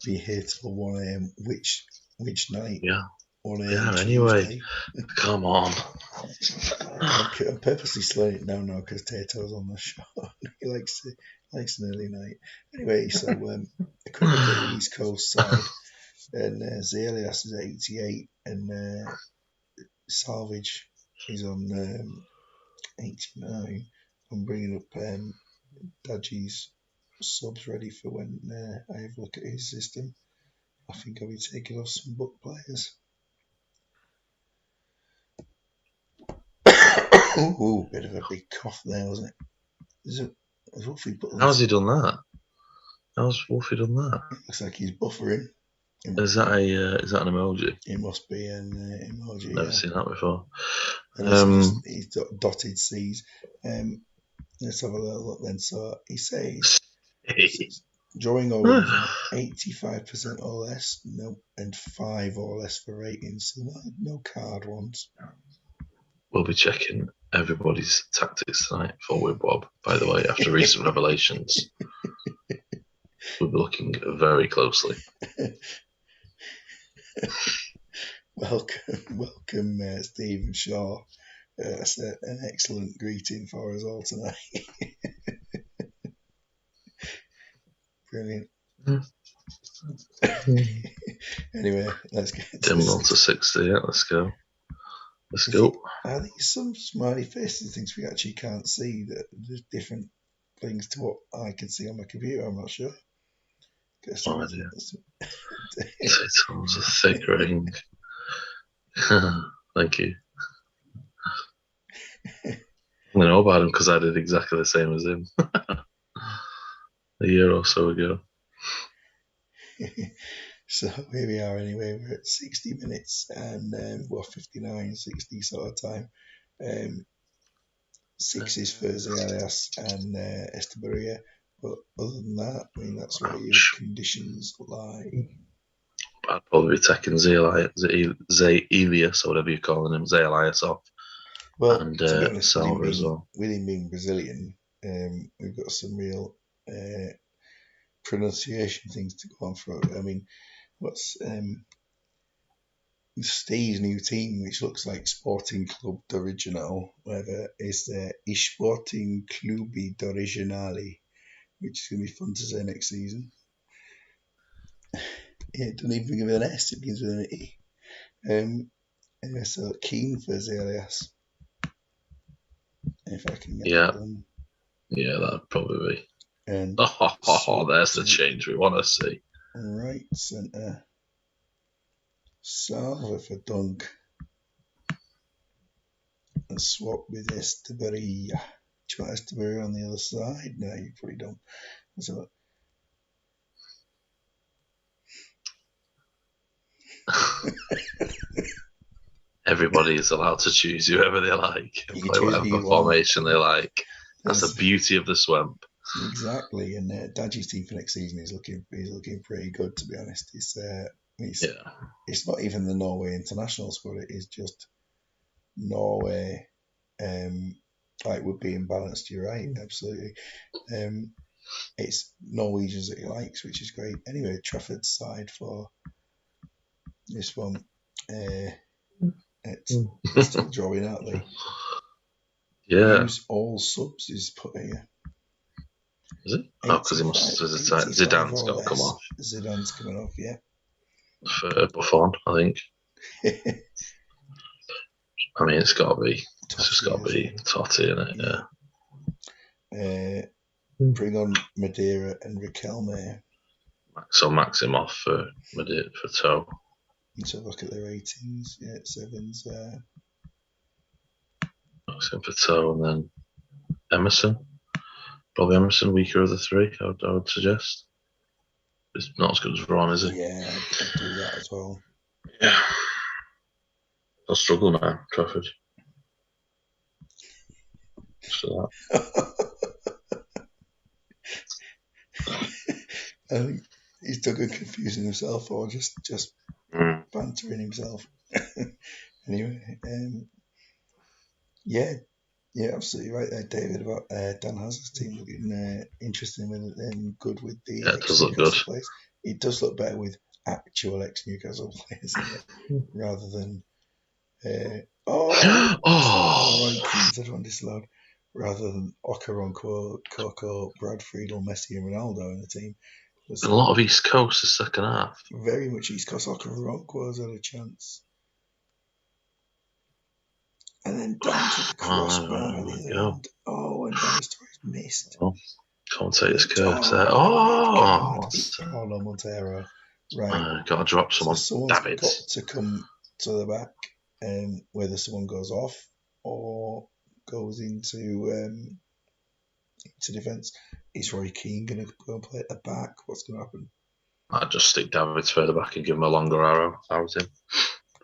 Be here till 1 a.m. Which night? Yeah. 1 a.m. Yeah. Anyway, come on. I'm purposely slowing it down now because Tato's on the show. He likes an early night. Anyway, so a quick look at the East Coast side. And Zelias is 88, and Salvage is on 89. I'm bringing up Dadji's subs ready for when I have a look at his system. I think I'll be taking off some book players. Ooh, bit of a big cough there, wasn't it? How's he done that? How's Wolfie done that? It looks like he's buffering. Is that an emoji? It must be an emoji. Never seen that before. He's dotted C's. Let's have a little look then. So he says drawing over 85% or less, no, and 5 or less for ratings. So no card ones. We'll be checking everybody's tactics tonight for Win Bob, by the way, after recent revelations. We'll be looking very closely. Welcome, Stephen Shaw. That's an excellent greeting for us all tonight. Brilliant. Anyway, let's get Dim on to 60. Yeah, let's go. Are these some smiley faces, things we actually can't see? That there's different things to what I can see on my computer. I'm not sure. Oh, idea. It's a thick ring. Thank you. I know about him because I did exactly the same as him a year or so ago. So here we are anyway. We're at 60 minutes and 59, 60 sort of time. 6 is for Elias and Estebaria. But other than that, I mean, that's where your conditions lie. I'd probably be taking Zay Elias, or whatever you're calling him, Zay Elias off. Well, and to be honest, Salva as well. with him being Brazilian, we've got some real pronunciation things to go on for. I mean, what's Steve's new team, which looks like Sporting Club do Original, whatever, is the Esporting Clube do Originale, which is going to be fun to say next season. It doesn't even begin with an S, it begins with an E. Anyway, so keen for Elias. If I can get that done. Yeah, that'd probably be. And there's the change we want to see. Right centre. Salva for Dunk. And swap with Estebaria. Do you want Estebaria on the other side? No, you probably don't. So, Everybody is allowed to choose whoever they like and play whatever formation they like. That's the beauty of the Swemp. Exactly, and Daji's team for next season is looking pretty good, to be honest. It's not even the Norway international squad; it is just Norway. Like would be imbalanced. You're right, absolutely. It's Norwegians that he likes, which is great. Anyway, Trafford's side for this one. It's still drawing, aren't they? Yeah. Use all subs is put here. Is it? Oh, because he must. Zidane's got to come off. Zidane's coming off, yeah. For Buffon, I think. I mean, it's got to be. It's just got to be Totti in it, yeah. Bring on Madeira and Riquelme. So max him off for Madeira for Toe. Let's have a look at their ratings. Yeah, sevens. Max him for Toe, and then Emerson. Probably Emerson, weaker of the three, I would suggest. It's not as good as Ron, is he? Yeah, I'd do that as well. Yeah. I'll struggle now, Trafford. So I think he's Duggan confusing himself or just bantering himself. Anyway, yeah, absolutely right there, David. About Dan Hazard's team looking interesting and good with the ex-Newcastle players. It does look better with actual ex-Newcastle players in it rather than Roy Keane said one disallowed rather than Okaronko, Coco, Brad Friedel, Messi, and Ronaldo in the team. A lot of East Coast the second half. Very much East Coast. Okaronko's had a chance. And then down to the crossbar at the other end. Oh, and Van Nistelrooy's missed. Commentator's curves there. Paulo Montero. Right. Got to drop someone. So someone's got to come to the back, whether someone goes off or goes into defence. Is Roy Keane going to go and play at the back? What's going to happen? I'd just stick Davids further back and give him a longer arrow out him.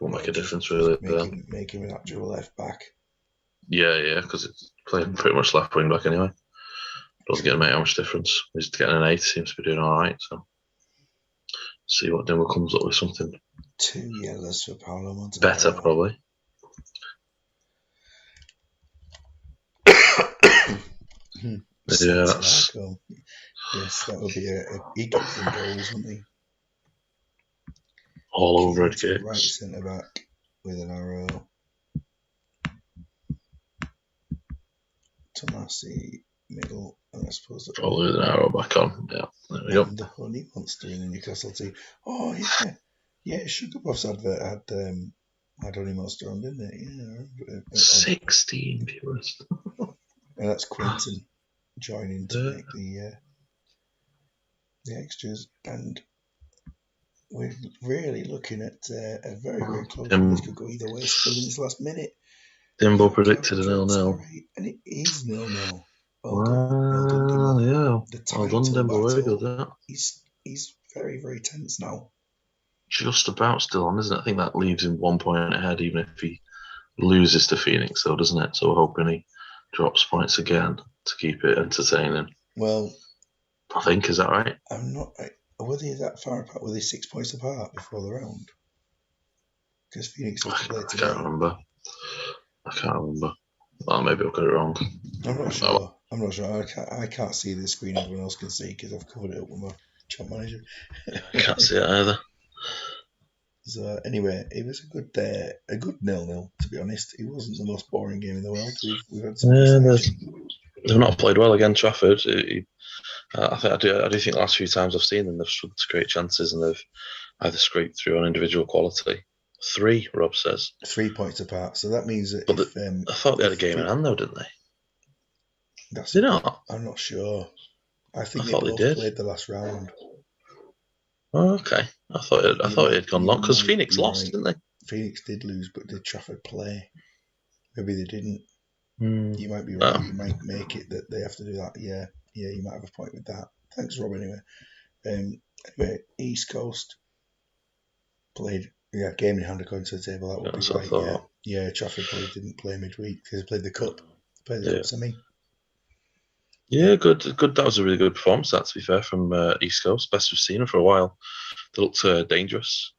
Won't make a difference, really. Make him an actual left back. Yeah, because it's playing pretty much left wing back anyway. Doesn't get to make how much difference. He's getting an 8, seems to be doing all right. So, see what Dimmer comes up with something. 2 yellows for Paulo Montero. Better, probably. Yes, that would be he gets in goals, wouldn't he? All over it, kicks. Right centre back with an arrow. Tomasi middle, and I suppose that probably with an arrow back on. Yeah, there we go. The honey monster in the Newcastle team. Oh yeah. Sugar Puff's advert had honey monster on, didn't it? Yeah. 16 viewers. And that's Quentin joining to make the extras, and we're really looking at a very, very close one. This could go either way still in this last minute. Dimbo predicted a 0-0. And it is 0-0. Well done, Well, Dimbo. yeah. The Well done, title Dimbo. Very good, battle yeah. is very, very tense now. Just about still on, isn't it? I think that leaves him 1 point ahead, even if he loses to Phoenix, though, doesn't it? So we're hoping he drops points again to keep it entertaining. Well, I think, is that right? I'm not. Were they that far apart? Were they 6 points apart before the round? Because Phoenix have to play today. I can't remember. Well, maybe I've got it wrong. I'm not sure. I can't see the screen everyone else can see because I've covered it up with my chat manager. I can't see it either. So anyway, it was a good 0-0. To be honest, it wasn't the most boring game in the world. We've had some exciting. They've not played well again, Trafford. I do think the last few times I've seen them, they've struggled to create chances and they've either scraped through on individual quality. 3, Rob says. 3 points apart. So that means that I thought they had a game in hand, though, didn't they? Did not? I'm not sure. I think they both played the last round. Oh, okay. I thought it had gone long because Phoenix lost, didn't they? Phoenix did lose, but did Trafford play? Maybe they didn't. You might be right. You might make it that they have to do that. Yeah, you might have a point with that. Thanks, Rob. Anyway, East Coast played. Yeah, game in hand according to the table. That would be right. Yeah. Trafford probably didn't play midweek because they played the cup. Cup semi. Yeah, good. That was a really good performance. That, to be fair, from East Coast, best we've seen them for a while. They looked dangerous.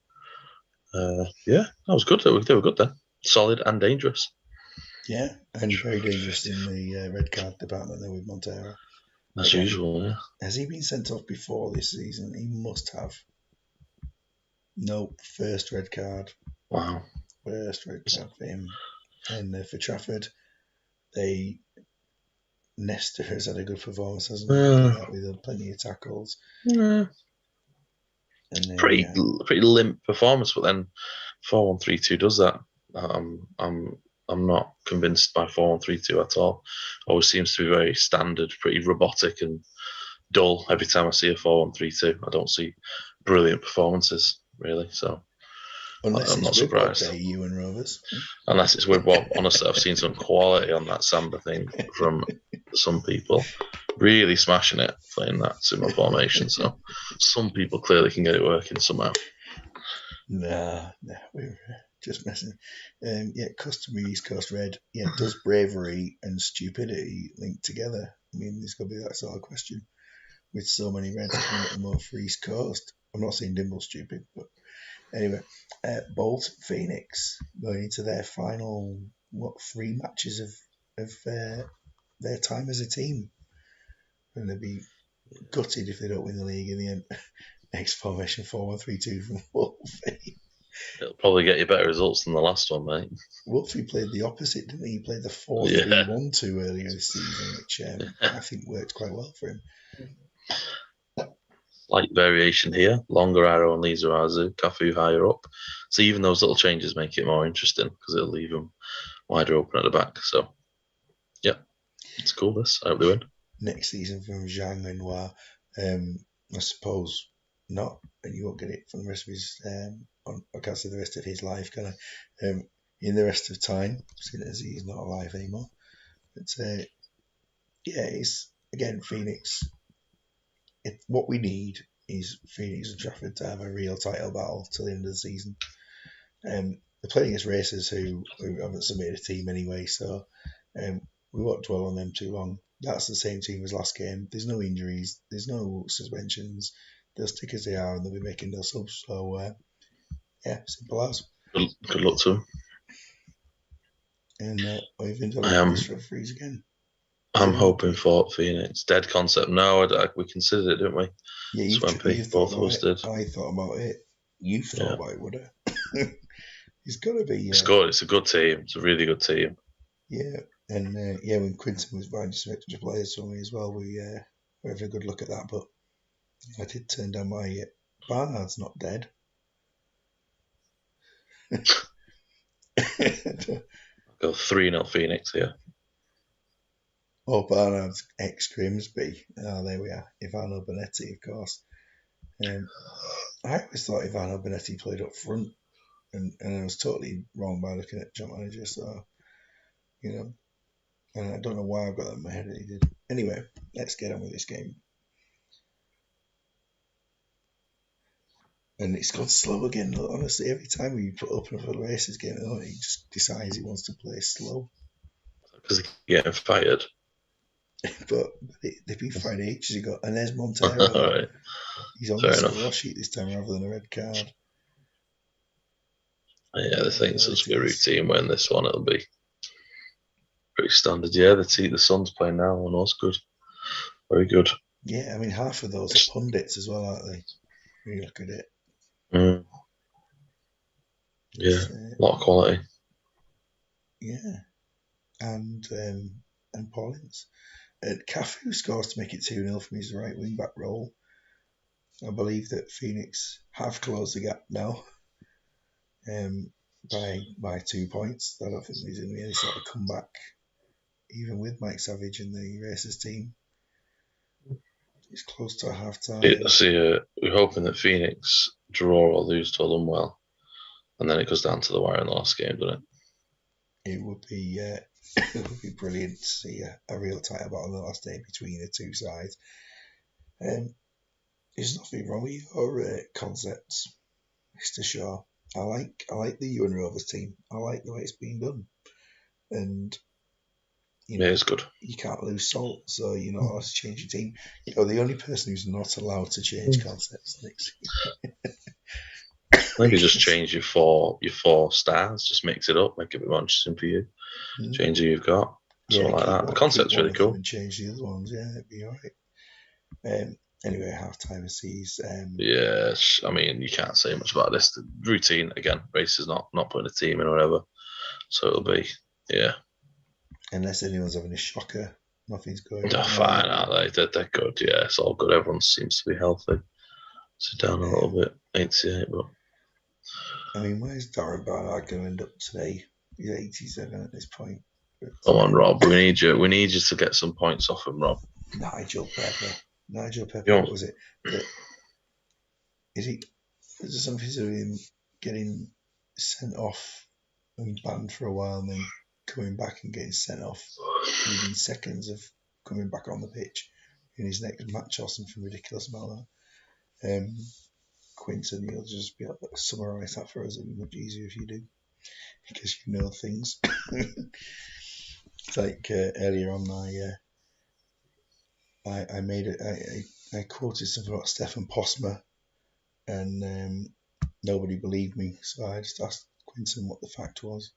Yeah, that was good. They were good then. Solid and dangerous. Yeah, and very dangerous in the red card department there with Montero. As usual, yeah. Has he been sent off before this season? He must have. No, first red card. Wow. First red card for him. And for Trafford, Nestor has had a good performance, hasn't he? With plenty of tackles. Yeah. And pretty limp performance, but then 4-1-3-2 does that. I'm not convinced by 4-1-3-2 at all. Always seems to be very standard, pretty robotic and dull every time I see a 4-1-3-2. I don't see brilliant performances really. So unless I'm not surprised. Ewen Rovers. Unless it's with Bob. Honestly, I've seen some quality on that Samba thing from some people. Really smashing it, playing that similar formation. So some people clearly can get it working somehow. Nah, we're just messing. Customary East Coast Red. Yeah, does bravery and stupidity link together? I mean, there's got to be that sort of question with so many Reds coming at the moment for East Coast. I'm not saying Dimble's stupid, but anyway, Bolt Phoenix going into their final 3 matches of their time as a team, and they'll be gutted if they don't win the league in the end. Next formation 4-1-3-2 from Wolfie. It'll probably get you better results than the last one, mate. Wolfie played the opposite, didn't he? He played the 4-3-1-2 earlier this season, which I think worked quite well for him. Slight variation here. Longer arrow and Lizarazu, Cafu higher up. So even those little changes make it more interesting because it'll leave them wider open at the back. So, yeah, it's cool. This I hope they win. Next season from Zhang and Hua, I suppose not, and you won't get it for the rest of his. I can't say the rest of his life, can I? In the rest of time, seeing as he's not alive anymore. But it's again Phoenix. What we need is Phoenix and Trafford to have a real title battle till the end of the season. They're playing against racers who haven't submitted a team anyway, so we won't dwell on them too long. That's the same team as last game. There's no injuries, there's no suspensions. They'll stick as they are, and they'll be making no subs. So simple as. Good luck to them. And we've been doing this for freeze again. I'm hoping for Phoenix. Dead concept. No, we considered it, didn't we? Yeah, you both of us did. I thought about it. You thought about it, would it? It's got to be. It's good. It's a good team. It's a really good team. Yeah, and when Quinton was buying some extra players for me as well, we had a good look at that. But I did turn down my Barnard's not dead. Go 3-0 Phoenix here. Oh, Barnard's ex Grimsby. Oh, there we are. Ivano Bonetti, of course. I always thought Ivano Benetti played up front, and I was totally wrong by looking at John Manager. So, and I don't know why I've got that in my head that he did. Anyway, let's get on with this game. And it's gone slow again. Honestly, every time we open up a races game, he just decides he wants to play slow. Because they're getting fired. but they've been fired ages ago. And there's Montero. Right. He's on the score sheet this time rather than a red card. Yeah, they think it's supposed to be a routine win. This one, it'll be pretty standard. Yeah, the Suns playing now, and all's good. Very good. Yeah, I mean, half of those are pundits as well, aren't they? When you look at it. Yeah, a lot of quality. Yeah, and Paulins. Cafu scores to make it 2-0 from his right wing back role. I believe that Phoenix have closed the gap now by 2 points. I don't think there's going to be any sort of comeback, even with Mike Savage and the Racers team. It's close to half time. We're hoping that Phoenix draw or lose to Lunwell, and then it goes down to the wire in the last game, doesn't it? It would be brilliant to see a real title battle on the last day between the two sides. There's nothing wrong with your concepts, Mr. Shaw. I like the Ewen Rovers team. I like the way it's being done, and it's good. You can't lose salt, so you're not allowed to change your team. The only person who's not allowed to change concepts next. Maybe just change your four stars. Just mix it up, make it a bit more interesting for you. Change who you've got, something like that. The concept's really cool. And change the other ones, yeah, it'd be all right. Anyway, half time sees. Yes, I mean you can't say much about this. The routine again. Race is not putting a team in or whatever, so it'll be Unless anyone's having a shocker, nothing's going. They're fine, aren't they? They're good. Yeah, it's all good. Everyone seems to be healthy. Sit down a little bit. 88, but I mean, where's Darren Barnard going to end up today? He's 87 at this point. Come on, Rob. We need you. We need you to get some points off him, Rob. Nigel Pepper. What was it? Is there something to him getting sent off and banned for a while and then coming back and getting sent off within seconds of coming back on the pitch in his next match or something ridiculous about that? Quinton, you'll just be able to summarise that for us. It'll be much easier if you do, because you know things. It's like earlier on, I made it. I quoted something about Stefan Posma, and nobody believed me, so I just asked Quinton what the fact was,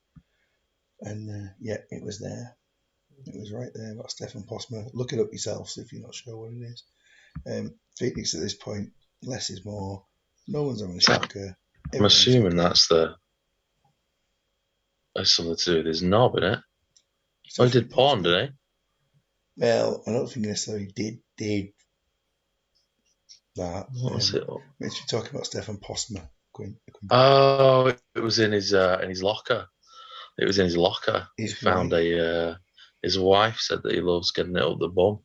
and it was there. It was right there about Stefan Posma. Look it up yourselves if you're not sure what it is. Phoenix at this point, less is more. No one's having a shocker. I'm assuming that's something to do with his knob, isn't it? He did porn, didn't he? Well, I don't think necessarily did that. What was it? Makes you talking about Stefan Posma. Oh, it was in his locker. It was in his locker. He found his wife said that he loves getting it up the bum.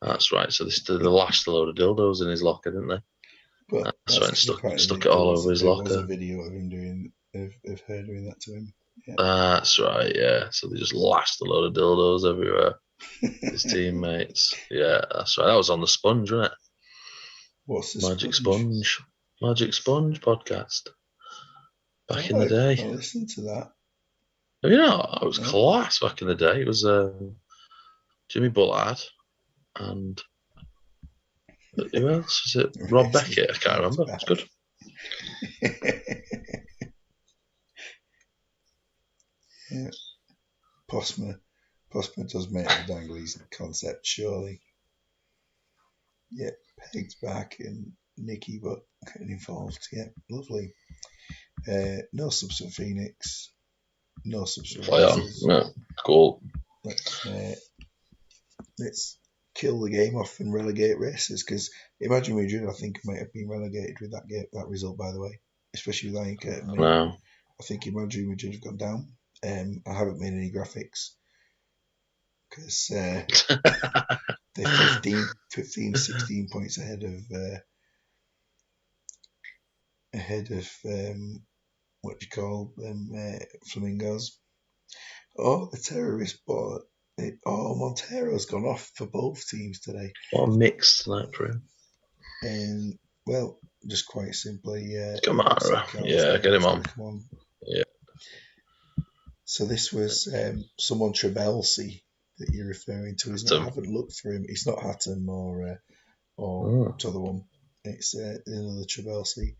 That's right. So they lashed a load of dildos in his locker, didn't they? But that's right. And stuck it all over his locker. There was a video of him of her doing that to him. Yeah. That's right. Yeah. So they just lashed a load of dildos everywhere. His teammates. Yeah, that's right. That was on the Sponge, wasn't it? What's the Magic Sponge? Magic Sponge podcast. Back in the day. I listened to that. It was class back in the day. It was Jimmy Bullard and who else was it? Rob Beckett. I can't remember. It's good. Yeah. Posma does make the Danglies concept, surely. Yeah, Peg's back and Nicky but getting involved. Yeah, lovely. No subs for Phoenix. No subs for Racers. No, cool. Let's kill the game off and relegate Racers, because imagine Madrid, I think, might have been relegated with that result, by the way. Especially with no. I think Madrid have gone down. I haven't made any graphics because they're 15, 16 points ahead of ahead of what do you call them, flamingos. Oh, the terrorist ball. Montero's gone off for both teams today. What a mix tonight for him. And well, just quite simply, Kamara. Yeah, get him on. Come on. Yeah. So this was someone Trebelsi that you're referring to, isn't it? I haven't looked for him. It's not Hatton or the other one. It's another Trebelsi,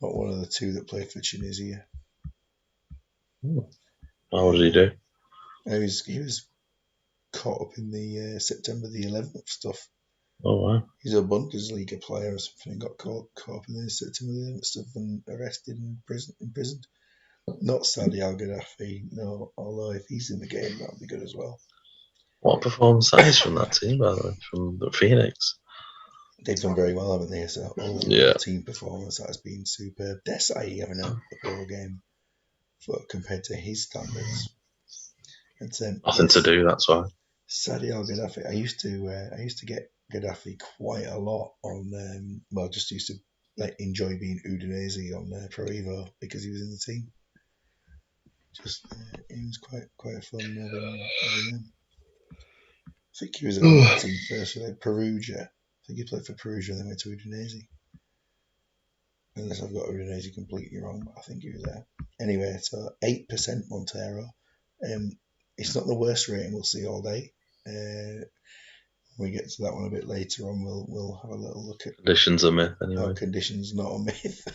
not one of the two that played for Tunisia. What did he do? He was caught up in the September the 11th stuff. Oh wow! He's a Bundesliga player or something and got caught up in the September the 11th stuff and arrested and imprisoned. Not Saudi Al Gaddafi, no. Although if he's in the game, that'll be good as well. What performance that is from that team, by the way, from the Phoenix. They've done very well, haven't they? So overall team performance has been superb. Desai having a poor game compared to his standards. And, nothing to do. That's why. Saudi Al Gaddafi. I used to get Gaddafi quite a lot on. Just used to enjoy being Udinese on Pro Evo because he was in the team. Just it was quite fun having him. I think he was in another team first, Perugia. I think he played for Perugia and then went to Udinese. Unless I've got Udinese completely wrong, but I think he was there. Anyway, so 8% Montero. It's not the worst rating we'll see all day. When we get to that one a bit later on, we'll have a little look at conditions are myth anyway. No, conditions not a myth.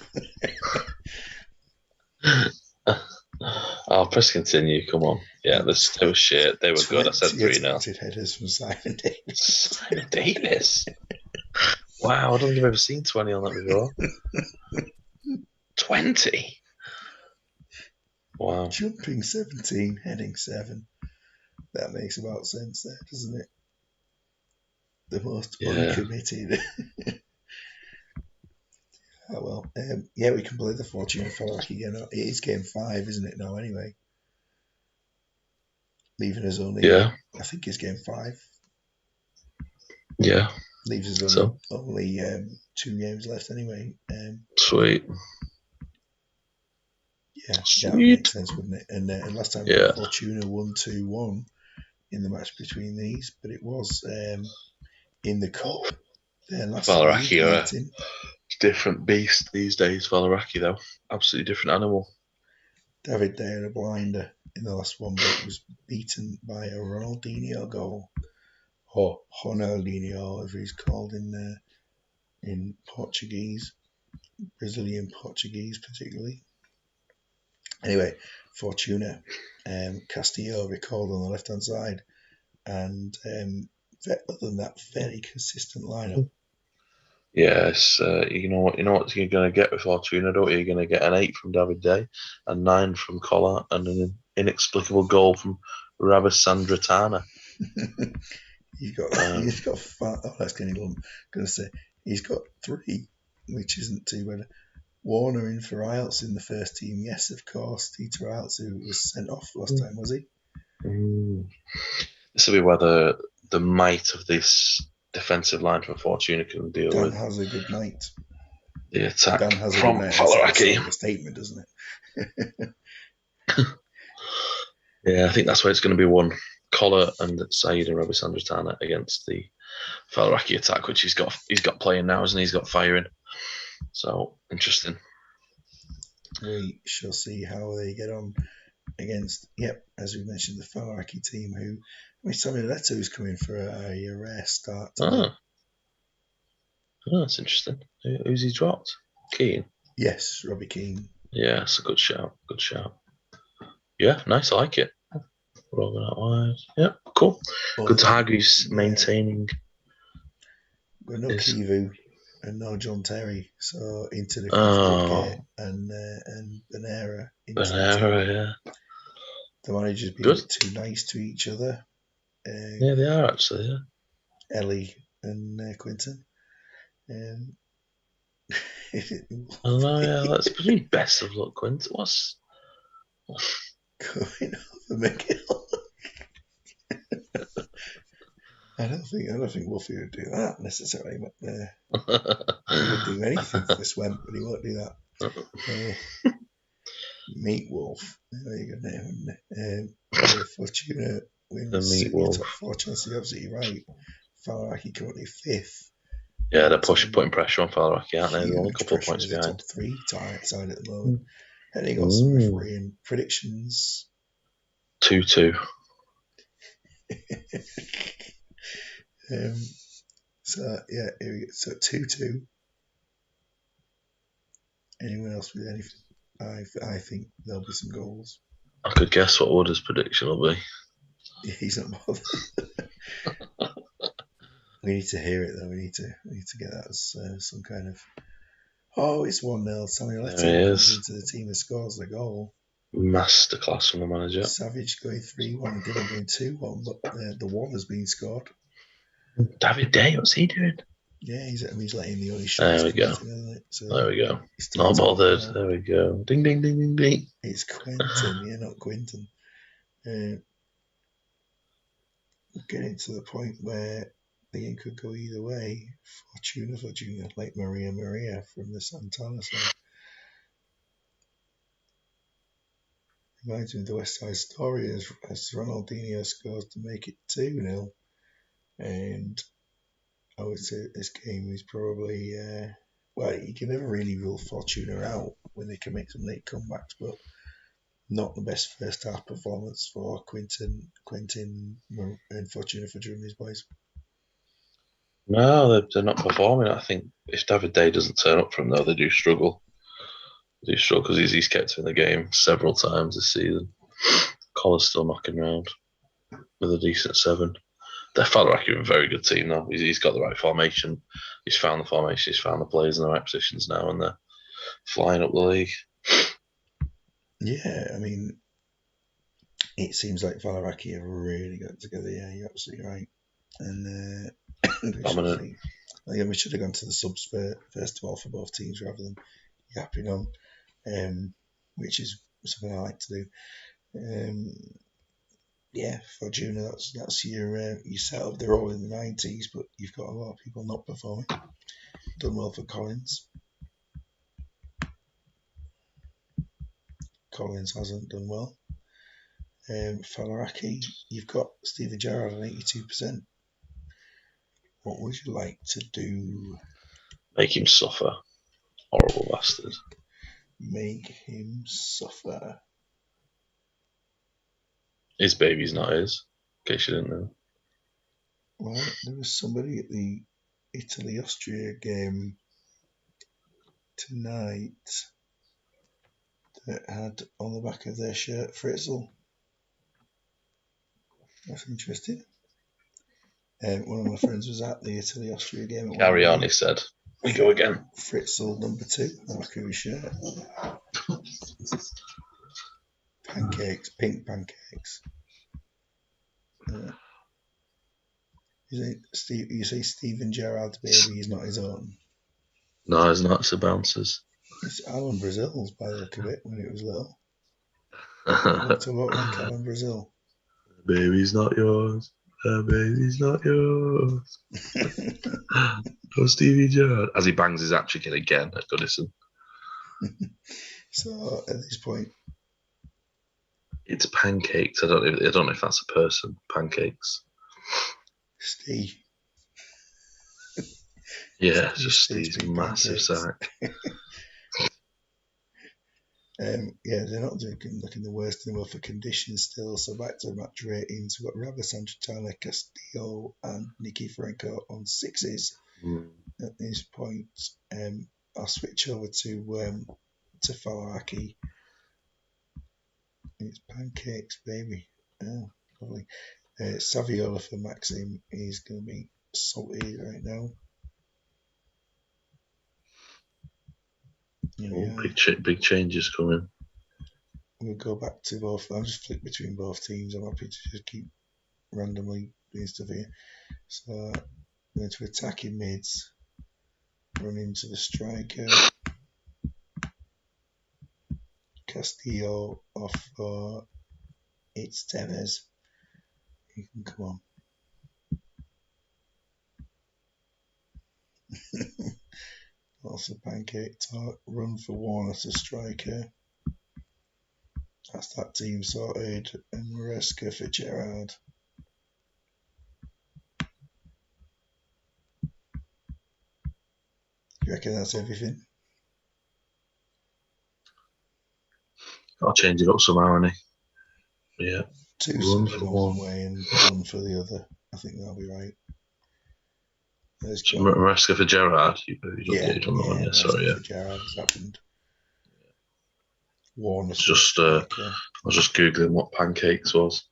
I'll press continue. Come on. Yeah, they were shit. They were good. I said 3-0. Headers from Simon Davis. Simon Davis. Wow, I don't think I've ever seen 20 on that before. 20. Wow. Jumping 17, heading 7. That makes about sense there, doesn't it? The most uncommitted. Oh well. We can play the Fortuna Falaki again. It is game 5, isn't it now anyway? Leaving us only I think it's game 5. Yeah. Leaves us only 2 games left anyway. Sweet. Yeah, that would make sense, wouldn't it? And last time Fortuna won 2-1 in the match between these, but it was in the cup. Falaki are a different beast these days. Falaki though, absolutely different animal. David De Gea, a blinder in the last one, but was beaten by a Ronaldinho goal, or Ronaldinho, as he's called in Portuguese, Brazilian Portuguese particularly. Anyway, Fortuna, Castillo recalled on the left-hand side, and other than that, very consistent lineup. Yes, you know what you're going to get with Fortuna, don't you? You're going to get an 8 from David Day, a 9 from Collar, and an inexplicable goal from Ravichandratana. He's got that's going to say he's got 3, which isn't too bad. Warner in for IELTS in the first team. Yes, of course. Tito IELTS, who was sent off last time, was he? This will be whether the might of this defensive line from Fortuna can deal with. Dan has a good night. The attack Dan has from Falaki. That's a statement, doesn't it? Yeah, I think that's where it's going to be won. Collar and Saeed and Ravichandratana against the Falaki attack, which he's got playing now, isn't he? He's got firing. So interesting. We shall see how they get on against, as we mentioned, the Falaki team. Tommy Leto's coming for a rare start. That's interesting. Who's he dropped? Keane. Yes, Robbie Keane. Yeah, it's a good shout. Good shout. Yeah, nice. I like it. Rolling out wide. Yeah, cool. Good to have who's maintaining. Got no Kivu and no John Terry, so into the and Benera. Yeah. The managers being a bit too nice to each other. Yeah, they are actually. Yeah. Ellie and Quinton. That's pretty best of luck, Quinton. What's going over McGill? I don't think Wolfie would do that necessarily. But he would do anything for Swemp, but he won't do that. Meat Wolf. There you go, name. Fortuna The wins Meat your Wolf. top four chances. You're absolutely right. Falaraki currently fifth. Yeah, they're putting pressure on Falaraki, aren't they? They're only a couple of points behind. The top three side at the moment. Heading on some refereeing predictions. 2-2. So yeah, here we go. So 2-2. Anyone else with anything? I think there'll be some goals. I could guess what Order's prediction will be. He's not bothered. We need to hear it though. We need to get that as some kind of. Oh, it's 1-0. Samuel Etienne comes into the team and scores the goal. Masterclass from the manager. Savage going 3-1, Dillon going 2-1, but the one has been scored. David Day, what's he doing? Yeah, he's letting the only shots. There we go. So there we go. Not bothered. There we go. Ding, ding, ding, ding, ding. It's Quentin, yeah, not Quinton. We're getting to the point where the game could go either way. Fortuna, like Maria from the Santana side. Reminds me of the West Side Story as Ronaldinho scores to make it 2-0. And I would say that this game is probably, you can never really rule Fortuna out when they can make some late comebacks, but not the best first half performance for Quentin and Fortuna for these boys. No, they're not performing. I think if David Day doesn't turn up for them, though, they do struggle. Because he's kept him in the game several times this season. Collar's still knocking around with a decent 7. They're Falaraki, a very good team, though. He's got the right formation. He's found the formation. He's found the players in the right positions now, and they're flying up the league. Yeah, I mean, it seems like Falaraki have really got together. Yeah, you're absolutely right. And Dominant. We should have gone to the subs first of all for both teams rather than yapping on, which is something I like to do. Yeah, Fortuna, that's your setup. They're all in the 90s, but you've got a lot of people not performing. Done well for Collins. Collins hasn't done well. Falaraki, you've got Steven Gerrard on 82%. What would you like to do? Make him suffer. Horrible bastard. Make him suffer. His baby's not his, in case you didn't know. Well, there was somebody at the Italy-Austria game tonight that had on the back of their shirt Fritzl. That's interesting. One of my friends was at the Italy-Austria game. Carry on, he said. We go again. Fritzl number 2 on the back of his shirt. Pancakes, pink pancakes. You say Steven Gerrard's baby is not his own? No, it's not. It's the bouncers. It's Alan Brazil's by the look of it when it was little. It looked a lot like Alan Brazil. The baby's not yours. The baby's not yours. Oh, Stevie Gerrard. As he bangs his hat-trick in again at Goodison. So at this point, it's pancakes. I don't know if that's a person. Pancakes. Steve. Yeah, it's just Steve's massive sack. Yeah, they're not looking the worst in the world for conditions still. So back to match ratings, we've got Rabba Santana, Castillo, and Nicky Franco on 6s at this point. I'll switch over to Falaraki. It's pancakes, baby. Oh, lovely. Saviola for Maxim is going to be salty right now. Big changes coming. We'll go back to both. I'll just flick between both teams. I'm happy to just keep randomly doing stuff here. So going to attacking mids, run into the striker. Castillo off for it's Tevez. You can come on. Off the pancake talk. Run for Warner to striker. That's that team sorted. And Maresca for Gerrard. You reckon that's everything? I'll change it up somehow, and yeah. Two subs on one way and one for the other. I think that'll be right. Let's go. Maresca for Gerrard. Sorry, for Gerrard has happened. Warner I was just googling what pancakes was.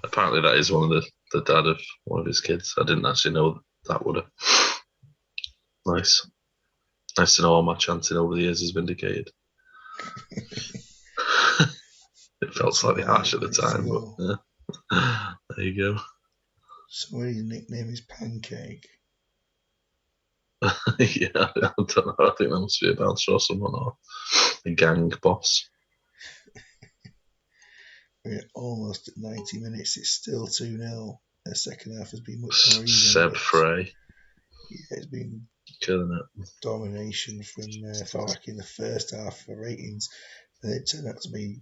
Apparently, that is one of the dad of one of his kids. I didn't actually know that would have. Nice to know all my chanting over the years is vindicated. It felt slightly harsh at the time, but yeah. There you go. So his nickname is Pancake. Yeah, I don't know. I think that must be a bouncer or someone or a gang boss. We're almost at 90 minutes. It's still 2-0. The second half has been much more even. Seb Frey. Yeah, it's been killing it. Domination from Falak in the first half for ratings. And it turned out to be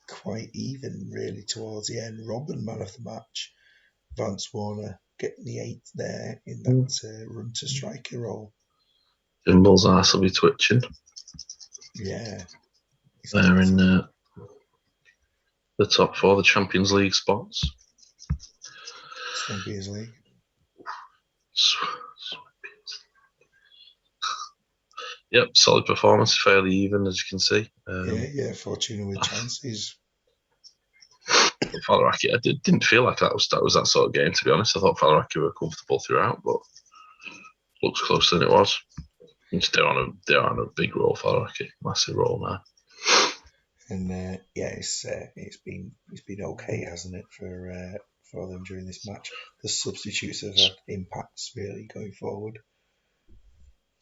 quite even, really, towards the end. Robin, man of the match. Vance Warner getting the 8th there in that run to striker role. Gimble's ass will be twitching. Yeah. They're in the top 4, the Champions League spots. Champions League. Yep, solid performance, fairly even as you can see. Yeah, Fortuna with chances. Faliraki, I didn't feel like that was that sort of game, to be honest. I thought Faliraki were comfortable throughout, but looks closer than it was. They're on a big roll, Faliraki, massive roll now. And it's been okay, hasn't it, for them during this match? The substitutes have had impacts really going forward.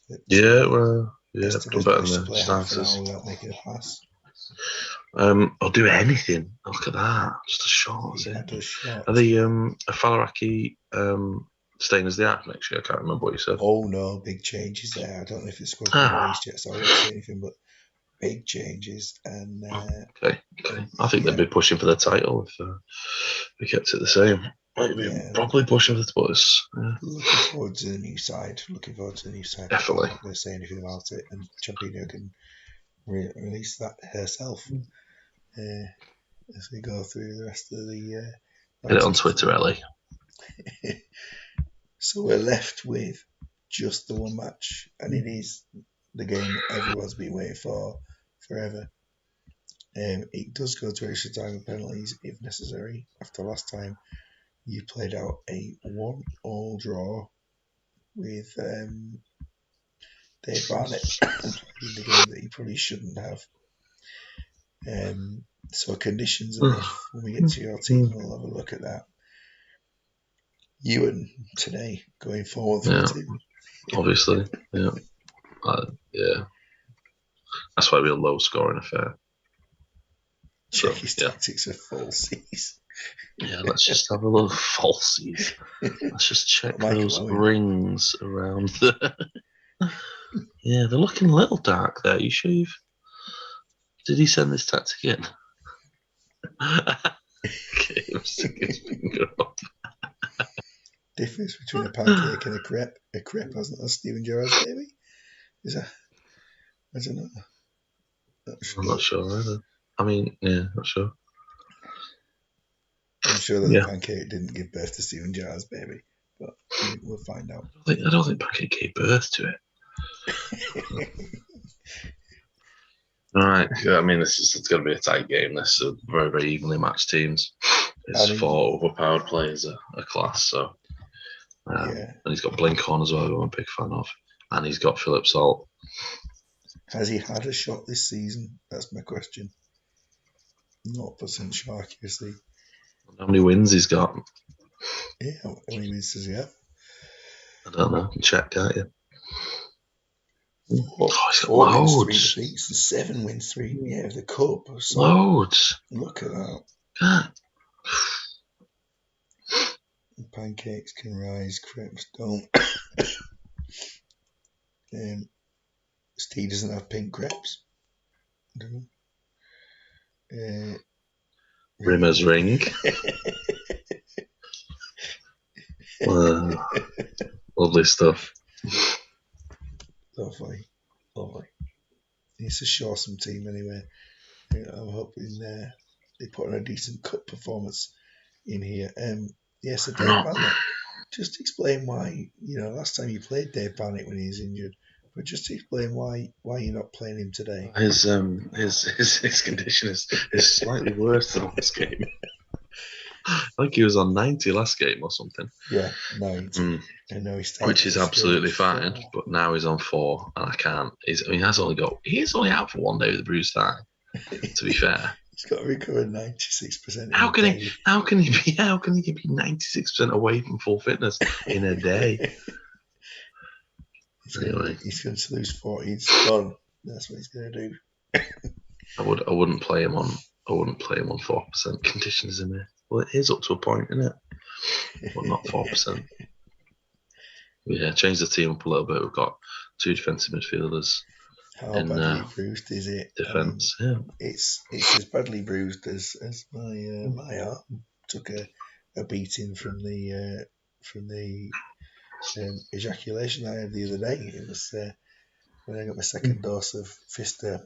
Done better than to the play half an starters. hour without making a pass. I'll do anything. Look at that, just a shot. Are they Faliraki staying as the act next year? I can't remember what you said. Oh no, big changes there. I don't know if the squad's been released yet, so I won't say anything. But big changes, and okay. I think they'd be pushing for the title if we kept it the same. Probably pushing for the Spurs. Yeah. Looking forward to the new side. Definitely. I'm not going to say anything about it, and Champino can release that herself as we go through the rest of the. Get it on Twitter, Ellie. So we're left with just the one match, and it is the game everyone's been waiting for forever. It does go to extra time and penalties if necessary. After last time, you played out a 1-1 draw with Dave Barnett in the game that he probably shouldn't have. So conditions of if when we get to your team, we'll have a look at that. Ewan today going forward for the team. Obviously, yeah. That's why we're a low scoring affair. Check his tactics of falsies. Yeah, let's just have a little falsies. Let's just check those rings around there. Yeah, they're looking a little dark there. You sure did he send this tactic in? Okay, I'm sticking his finger up. Difference between a pancake and a crepe. A crepe hasn't a Steven Gerrard's baby. Is that? I don't know. I'm not sure either. I mean, not sure. I'm sure that the pancake didn't give birth to Steven Gerrard's baby, but we'll find out. I don't think pancake gave birth to it. All right. I mean, it's going to be a tight game. This is very, very evenly matched teams. It's 4 overpowered players a class. So, and he's got Blink on as well, who I'm a big fan of, and he's got Philip Salt. Has he had a shot this season? That's my question. 0% sure accuracy. How many wins he's got? Yeah, how many wins does he have? I don't know. You can check, can't you? He's got loads. 3 defeats and 7 wins, 3. Yeah, the cup. So loads. Look at that. God. Pancakes can rise, crepes don't. Steve doesn't have pink crepes. I don't know. Rimmer's ring. Lovely stuff. Lovely. It's a Shawsome team anyway. I'm hoping they put on a decent cup performance in here. So Dave Barnett, just explain why, last time you played Dave Barnett when he was injured, but just explain why you're not playing him today. His condition is slightly worse than last game. I think he was on 90 last game or something. Yeah, 90. And now he's which is absolutely fine, but now he's on 4, and I can't. He's only out for 1 day with a bruised thigh. To be fair, he's got to recover 96%. How can he be 96% away from full fitness in a day? He's going to lose 40. It's done. That's what he's going to do. I wouldn't play him on 4% conditions in there. Well, it is up to a point, isn't it? But not 4%. Yeah, change the team up a little bit. We've got 2 defensive midfielders. How badly bruised is it? Defense, It's as badly bruised as my arm took a beating from the ejaculation I had the other day. It was when I got my second dose of Fista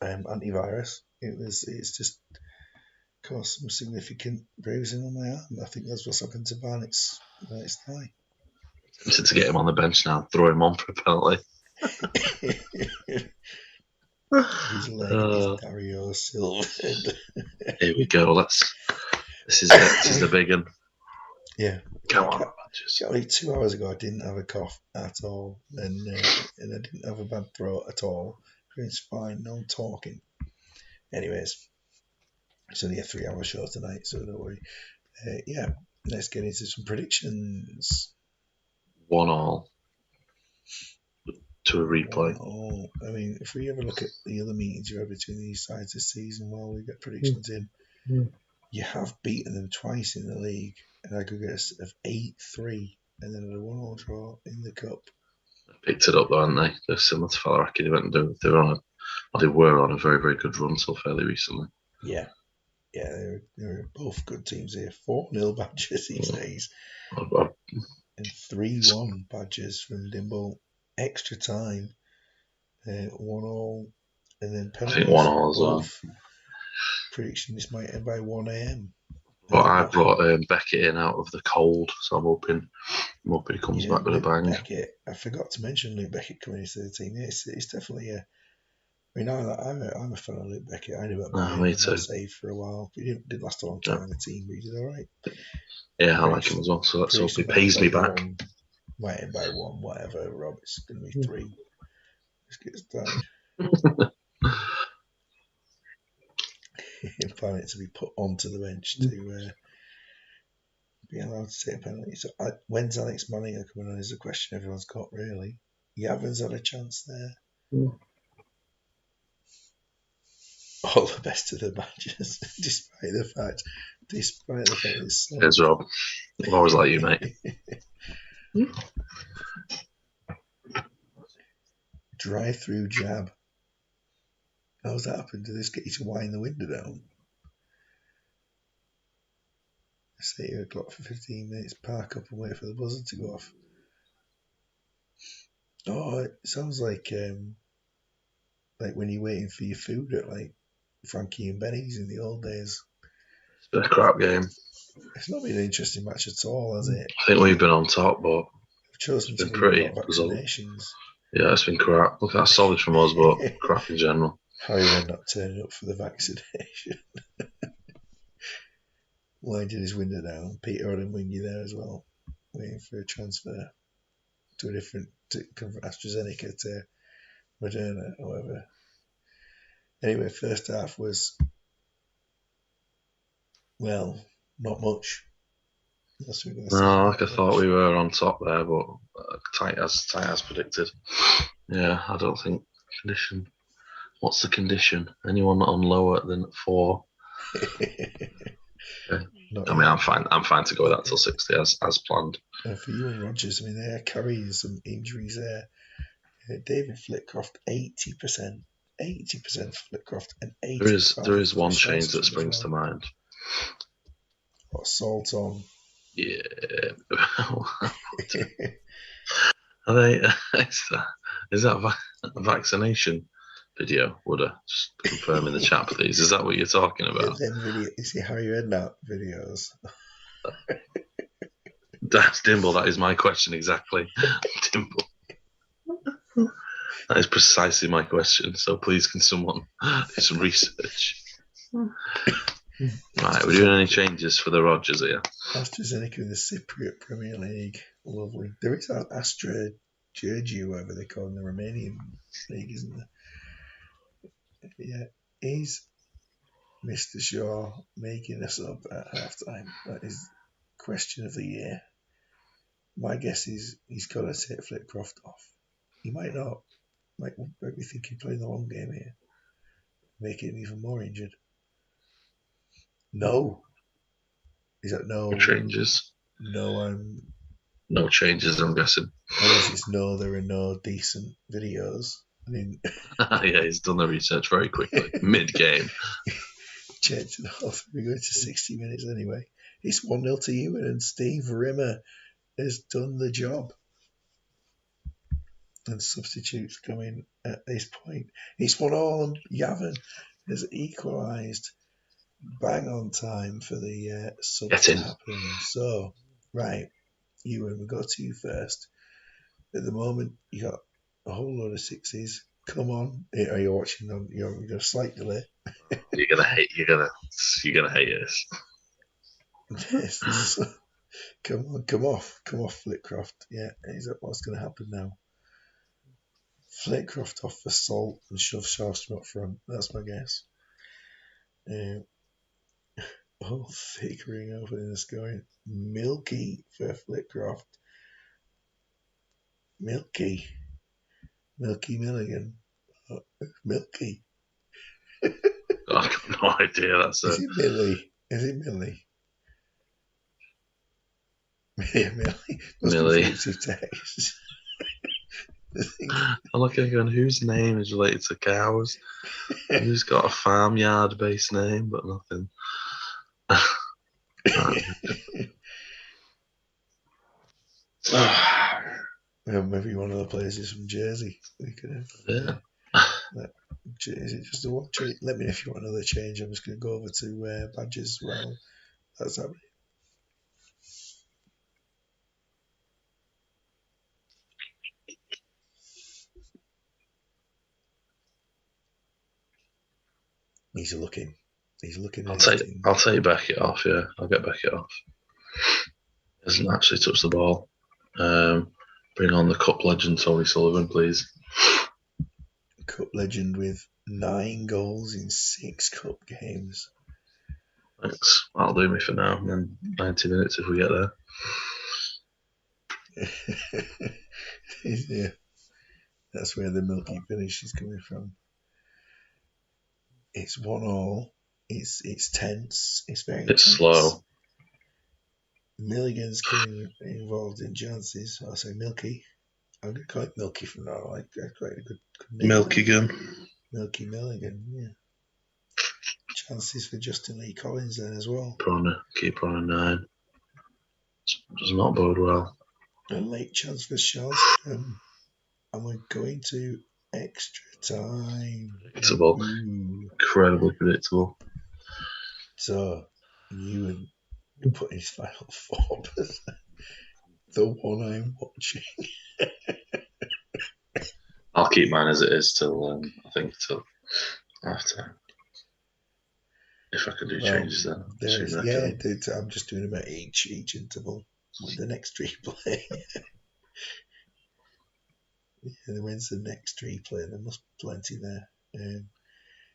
antivirus. It's just caused some significant bruising on my arm. I think that's what's happened to Barnett's thigh. Tempted to get him on the bench now, throw him on for a penalty. His leg is Dario Silva. Here we go. This is it. This is the big one. Yeah. Come on. Only 2 hours ago, I didn't have a cough at all, and I didn't have a bad throat at all. It's fine. No talking. Anyways, it's only a 3-hour show tonight, so don't worry. Let's get into some predictions. 1-1 to a replay. I mean, if we ever look at the other meetings you had between these sides this season while we get predictions in, you have beaten them twice in the league, an aggregate of 8-3, and then a 1-1 draw in the cup. They picked it up though, haven't they? They're similar to Falaraki. They were on a very, very good run until fairly recently. Yeah, they're both good teams here. 4-0 Badgers these days. And 3-1 Badgers from Dimble. Extra time, 1-1, and then penalties. I think 1-1 as well. Prediction this might end by 1 a.m. But I brought Beckett in out of the cold, so I'm hoping he comes back with a bang. Beckett, I forgot to mention Luke Beckett coming into the team. It's definitely a. I mean, I'm a fan of Luke Beckett. I knew about him save for a while. He didn't last a long time on the team, but he did all right. Yeah, I like him as well. So let's hope he pays me back. Might end by 1, whatever, Rob. It's going to be 3. Let's get started. Plan it to be put onto the bench to be allowed to take a penalty. So when's Alex Manninger coming on is a question everyone's got, really. Yavin's had a chance there. All the best to the Badgers, despite the fact it's so... Cheers, Rob. I always like you, mate. Drive-through jab. How's that happened? Did this get you to wind the window down? Stay 8 o'clock for 15 minutes, park up and wait for the buzzer to go off. Oh, it sounds like when you're waiting for your food at like Frankie and Benny's in the old days. It's been a crap game. It's not been an interesting match at all, has it? I think we've been on top, but we've chosen it's been to pretty vaccinations. Yeah, it's been crap. Look, that's solid from us, but crap in general. Harry Red not turning up for the vaccination. Winding his window down. Peter Odom Wingy there as well, waiting for a transfer to a different from AstraZeneca to Moderna, however. Anyway, first half was, well, not much. I thought we were on top there, but tight as predicted. Yeah, I don't think condition. What's the condition? Anyone on lower than 4? Okay. I'm fine. I'm fine to go with that till 60 as planned. For Ewen Rovers, I mean, they're carrying some injuries there. David Flitcroft, 80%. 80% for Flitcroft and 85% There is one for change that Shellstrom as springs well. to mind. What, Salt on? Yeah. Are they? Is that a vaccination video? Would I just confirm in the chat, please? Is that what you're talking about? Yeah, them video. You see how you end up videos. That's Dimble. That is my question exactly, Dimble. That is precisely my question. So please, can someone do some research? Right, we're doing any changes for the Rogers here? AstraZeneca in the Cypriot Premier League. Lovely. There is that Astra Georgi, whatever they call in the Romanian league, isn't there? Yeah. Is Mr. Shaw making us up at half time? That is question of the year. My guess is he's got to take Flitcroft off. He might not. Might be thinking playing the long game here. Make him even more injured. No. Is that no? No changes. No, No changes, I'm guessing. unless it's no, there are no decent videos. I mean, yeah, he's done the research very quickly, mid-game. Change it off. We go to 60 minutes anyway. It's 1-0 to Ewen, and Steve Rimmer has done the job. And substitutes coming at this point. It's 1-1, and Yavin has equalised bang on time for the sub to happen. So, right, Ewen, we go to you first. At the moment, you got a whole load of sixes. Come on, are you watching them? You've got a slight delay. You're gonna hate this. Yes. Come on, come off, Flitcroft. Yeah, is that what's going to happen now? Flitcroft off for Salt and shove Shawstrom up front. That's my guess. All figuring over in this going. Milky for Flitcroft. Milky Milligan. Milky. I've got no idea. Is it Millie? Yeah, Millie. Must Millie. be figurative text. I'm looking going, whose name is related to cows? Who's got a farmyard based name, but nothing? Maybe one of the players is from Jersey. We could have. Yeah. Is it just a one change? Let me know if you want another change. I'm just going to go over to Badgers while that's happening. He's looking. I'll take Beckett off. Yeah, I'll get Beckett off. Hasn't actually touched the ball. Bring on the cup legend Tony Sullivan, please. Cup legend with 9 goals in 6 cup games. Thanks. That'll do me for now. And then 90 minutes if we get there. Yeah, that's where the milky finish is coming from. It's 1-1. It's tense. It's very tense. Slow. Milligan's getting involved in chances. I'll say Milky. I'm going to call it Milky from now on. That's quite a good name. Milky Milligan, yeah. Chances for Justin Lee Collins then as well. Keep on a 9. Does not bode well. A late chance for Shellstrom. And we're going to extra time. Predictable. Incredibly predictable. So, Ewan put his final forward. The one I'm watching. I'll keep mine as it is till after. If I can do changes then. I'm just doing about each interval with the next 3 play. When's the next 3 play? There must be plenty there.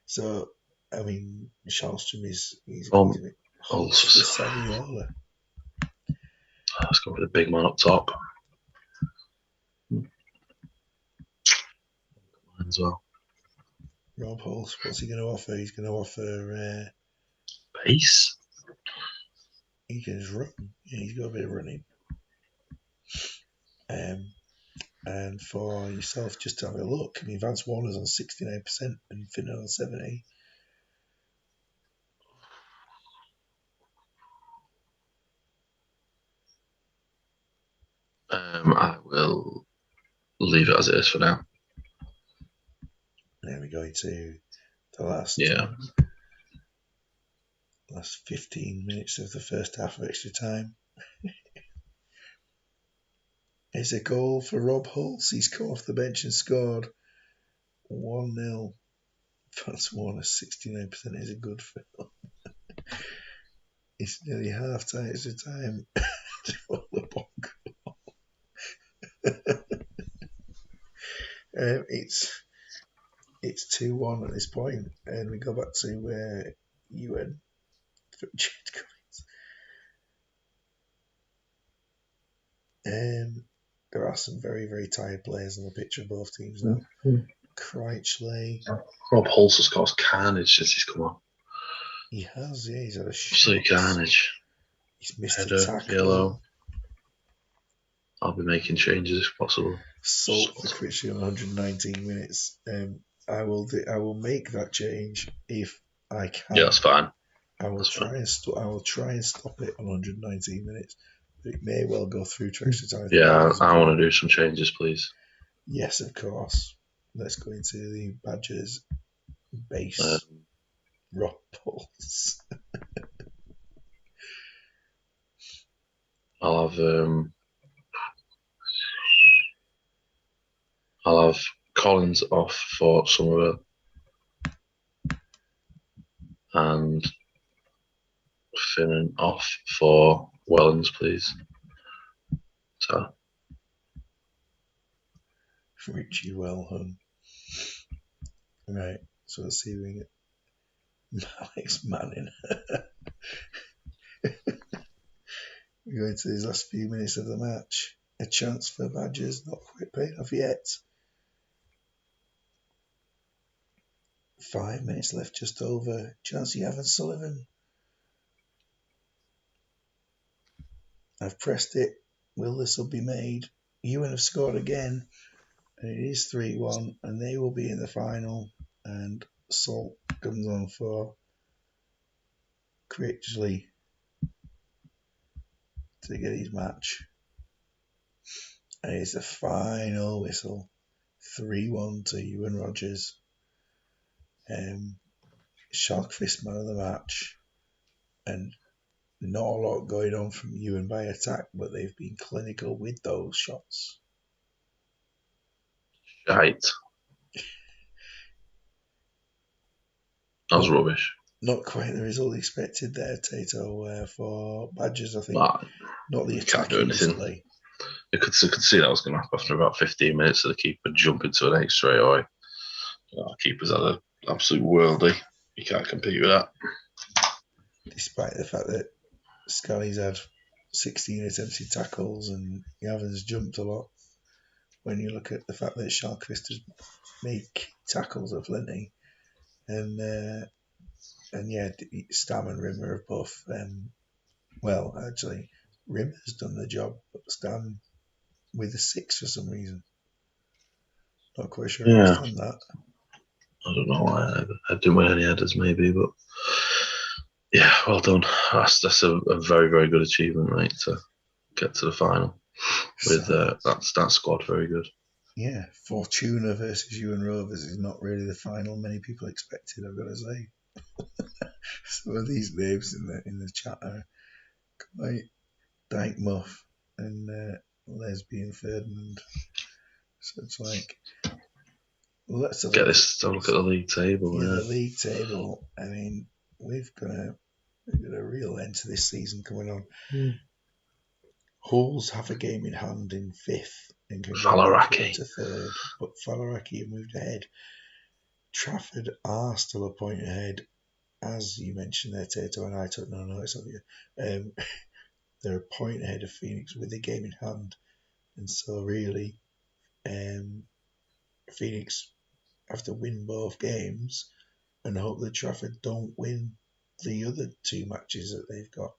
So, I mean, Shellstrom he's a bit also Saviola. Let's go with the big man up top. Mine as well. Rob Hulse, what's he going to offer? He's going to offer pace. He can just run. Yeah, he's got a bit of running. And And for yourself, just to have a look, I mean, Vance Warner's on 69% and Finnan on 70%. I will leave it as it is for now. And then we go into the last 15 minutes of the first half of extra time. It's a goal for Rob Hulse. He's come off the bench and scored 1-0. Vance Warner, 69% is a good film. It's nearly half time extra time. It's 2-1 at this point, and we go back to Ewen. There are some very, very tired players on the pitch of both teams now. Kreitchley. Rob Hulse has caused carnage since he's come on. He has, yeah. He's had a absolute carnage. He's missed Header, a tackle. Yellow. I'll be making changes if possible. Salt for Critchley on 119 minutes. I will make that change if I can. Yeah, that's fine. I will try and stop it on 119 minutes. But it may well go through to extra time. Yeah, I want to do some changes, please. Yes, of course. Let's go into the Badgers base. Rob Hulse. I'll have Collins off for Somerville and Finnan off for Wellens, please. So Richie Wellhun. Right, so let's see if we get Alex Manning. We go into these last few minutes of the match. A chance for Badgers, not quite paid off yet. 5 minutes left, just over. Chance you have in Sullivan. I've pressed it. Will this will be made? Ewan have scored again, and it is 3-1, and they will be in the final. And Salt comes on for Critchley to get his match. And it's the final whistle. 3-1 to Ewen Rovers. Sharkfist man of the match. And not a lot going on from Ewan by attack, but they've been clinical with those shots. Shite. That was rubbish. Not quite the result expected there, Tato, for Badgers, I think. Not the attacking display. You could see that was going to happen after about 15 minutes of the keeper jumping to an 8 straight away. Keeper's had an absolute worldie. You can't compete with that. Despite the fact that Scally's had 16 attempted tackles and Gavin's jumped a lot. When you look at the fact that Sharkfist has made tackles of plenty, and yeah, Stam and Rimmer have both. Well, actually, Rimmer's done the job, but Stam with a 6 for some reason. Not quite sure I understand that. I don't know why. I didn't win any headers, maybe, but yeah, well done. That's a very, very good achievement, mate, to get to the final with that squad. Very good. Yeah, Fortuna versus Ewen Rovers is not really the final many people expected, I've got to say. Some of these names in the chat are quite Dyke Muff and Lesbian Ferdinand. So it's like, let's have look at the league table. Yeah, the league table. I mean, we've got a real end to this season coming on. Hulls have a game in hand in 5th and can go to 3rd, but Fallaraki have moved ahead. Trafford are still a point ahead, as you mentioned there, Tato, and I took no notice of you. They're a point ahead of Phoenix with a game in hand, and so really, Phoenix have to win both games and hope that Trafford don't win the other 2 matches that they've got.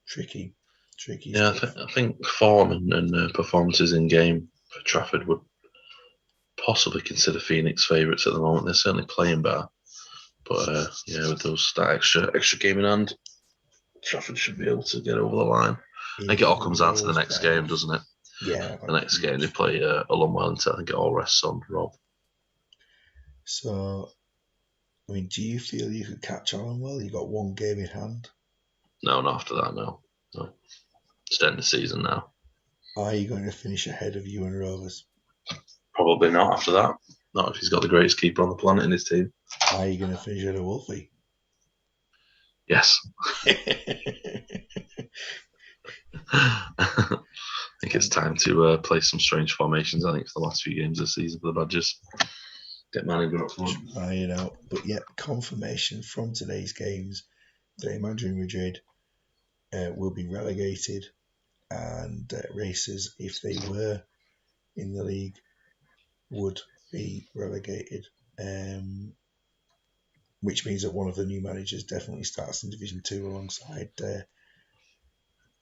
Tricky Yeah, stuff. I think form and performances in game for Trafford would possibly consider Phoenix favourites at the moment. They're certainly playing better. But with that extra game in hand, Trafford should be able to get over the line. I think it all comes down to the next game, doesn't it? Yeah. The next game they play Alumwell, and I think it all rests on Rob. So, I mean, do you feel you could catch Alumwell? You got one game in hand. No, not after that. No. It's the end of the season now. Are you going to finish ahead of Ewen Rovers? Probably not after that. Not if he's got the greatest keeper on the planet in his team. Are you going to finish ahead of Wolfie? Yes. I think it's time to play some strange formations. I think it's the last few games of the season for the Badgers. Get management up front. But yet, confirmation from today's games that Madrid Madrid will be relegated, and Racers, if they were in the league, would be relegated. Which means that one of the new managers definitely starts in Division 2 alongside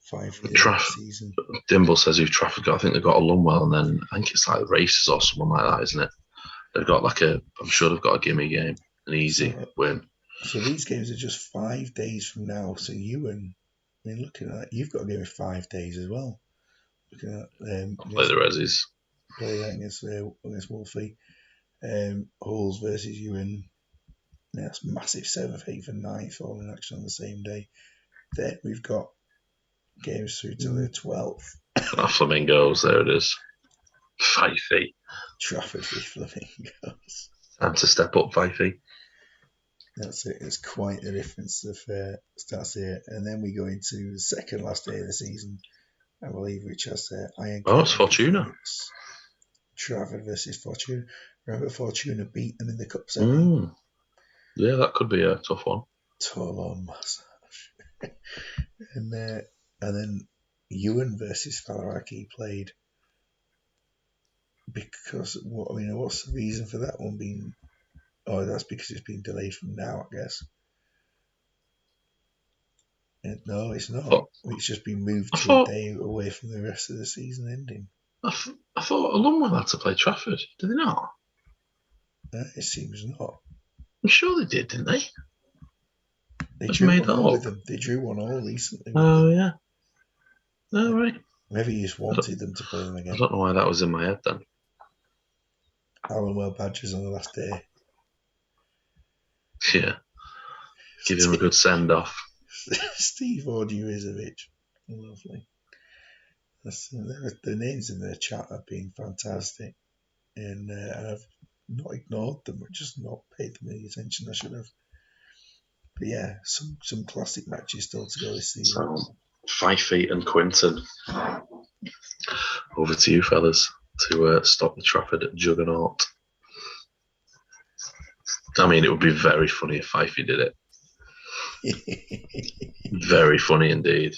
Fife this season. Dimble says who Trafford got. I think they've got Alumwell, and then I think it's like Racers or someone like that, isn't it? They've got I'm sure they've got a gimme game, an easy win. So these games are just 5 days from now. So looking at that, you've got a game in 5 days as well. Looking at play the Rezzies. Play that against Wolfie. Halls versus Ewen. That's massive 7th, 8th, and 9th all in action on the same day. Then we've got games through to the 12th. Flamingos, there it is. Fifey. Trafford v Flamingos. Time to step up, Fifey. That's it. It's quite the difference of starts here. And then we go into the second last day of the season, I believe, which has Iron. Oh, it's Fortuna. Trafford versus Fortuna. Remember, Fortuna beat them in the cup semi. Yeah, that could be a tough one. Toulon massage. And then Ewan versus Falaraki played. Because what's the reason for that one being? Oh, that's because it's been delayed from now, I guess. No, it's not. It's just been moved to a day away from the rest of the season ending. I thought Alumwell had to play Trafford. Did they not? It seems not. I'm sure they did, didn't they? They drew one all with them. They drew one all recently. Oh, yeah. Oh, right. Maybe you just wanted them to play them again. I don't know why that was in my head then. Alumwell Badgers on the last day. Yeah. Give him a good send-off. Steve Orduizovic. Lovely. The names in the chat have been fantastic. And I've not ignored them, but just not paid them any attention I should have. But yeah, some classic matches still to go this season. So, Fifey and Quinton. Over to you, fellas, to stop the Trafford juggernaut. I mean, it would be very funny if Fifey did it. Very funny indeed.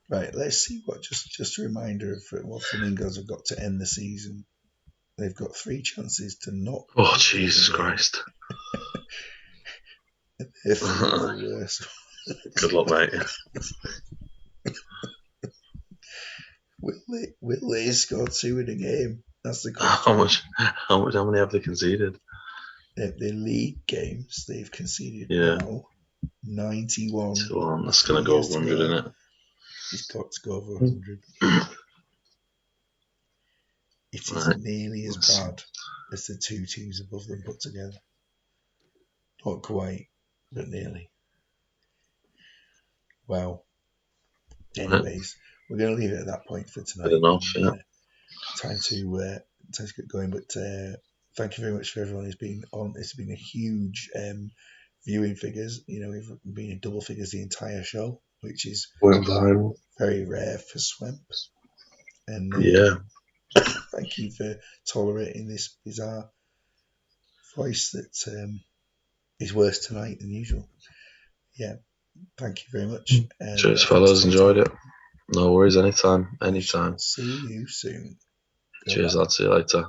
Right, let's see just a reminder of what Flamingos have got to end the season. They've got 3 chances to not. Oh, Jesus Christ. They're 3 or worse. Good luck, mate. Will they score 2 in a game? That's the question. How many have they conceded? The league games they've conceded now 91. That's going to go over 100, isn't it? He's got to go over 100. It is nearly as bad as the 2 teams above them put together. Not quite, but nearly. Wow. Anyways, we're going to leave it at that point for tonight. Time to get going. But thank you very much for everyone who's been on. It's been a huge viewing figures. We've been in double figures the entire show, which is very rare for Swemp. And thank you for tolerating this bizarre voice that is worse tonight than usual. Yeah, thank you very much. Cheers, fellas. Enjoyed it. No worries. Anytime. See you soon. Cheers, lad. See you later.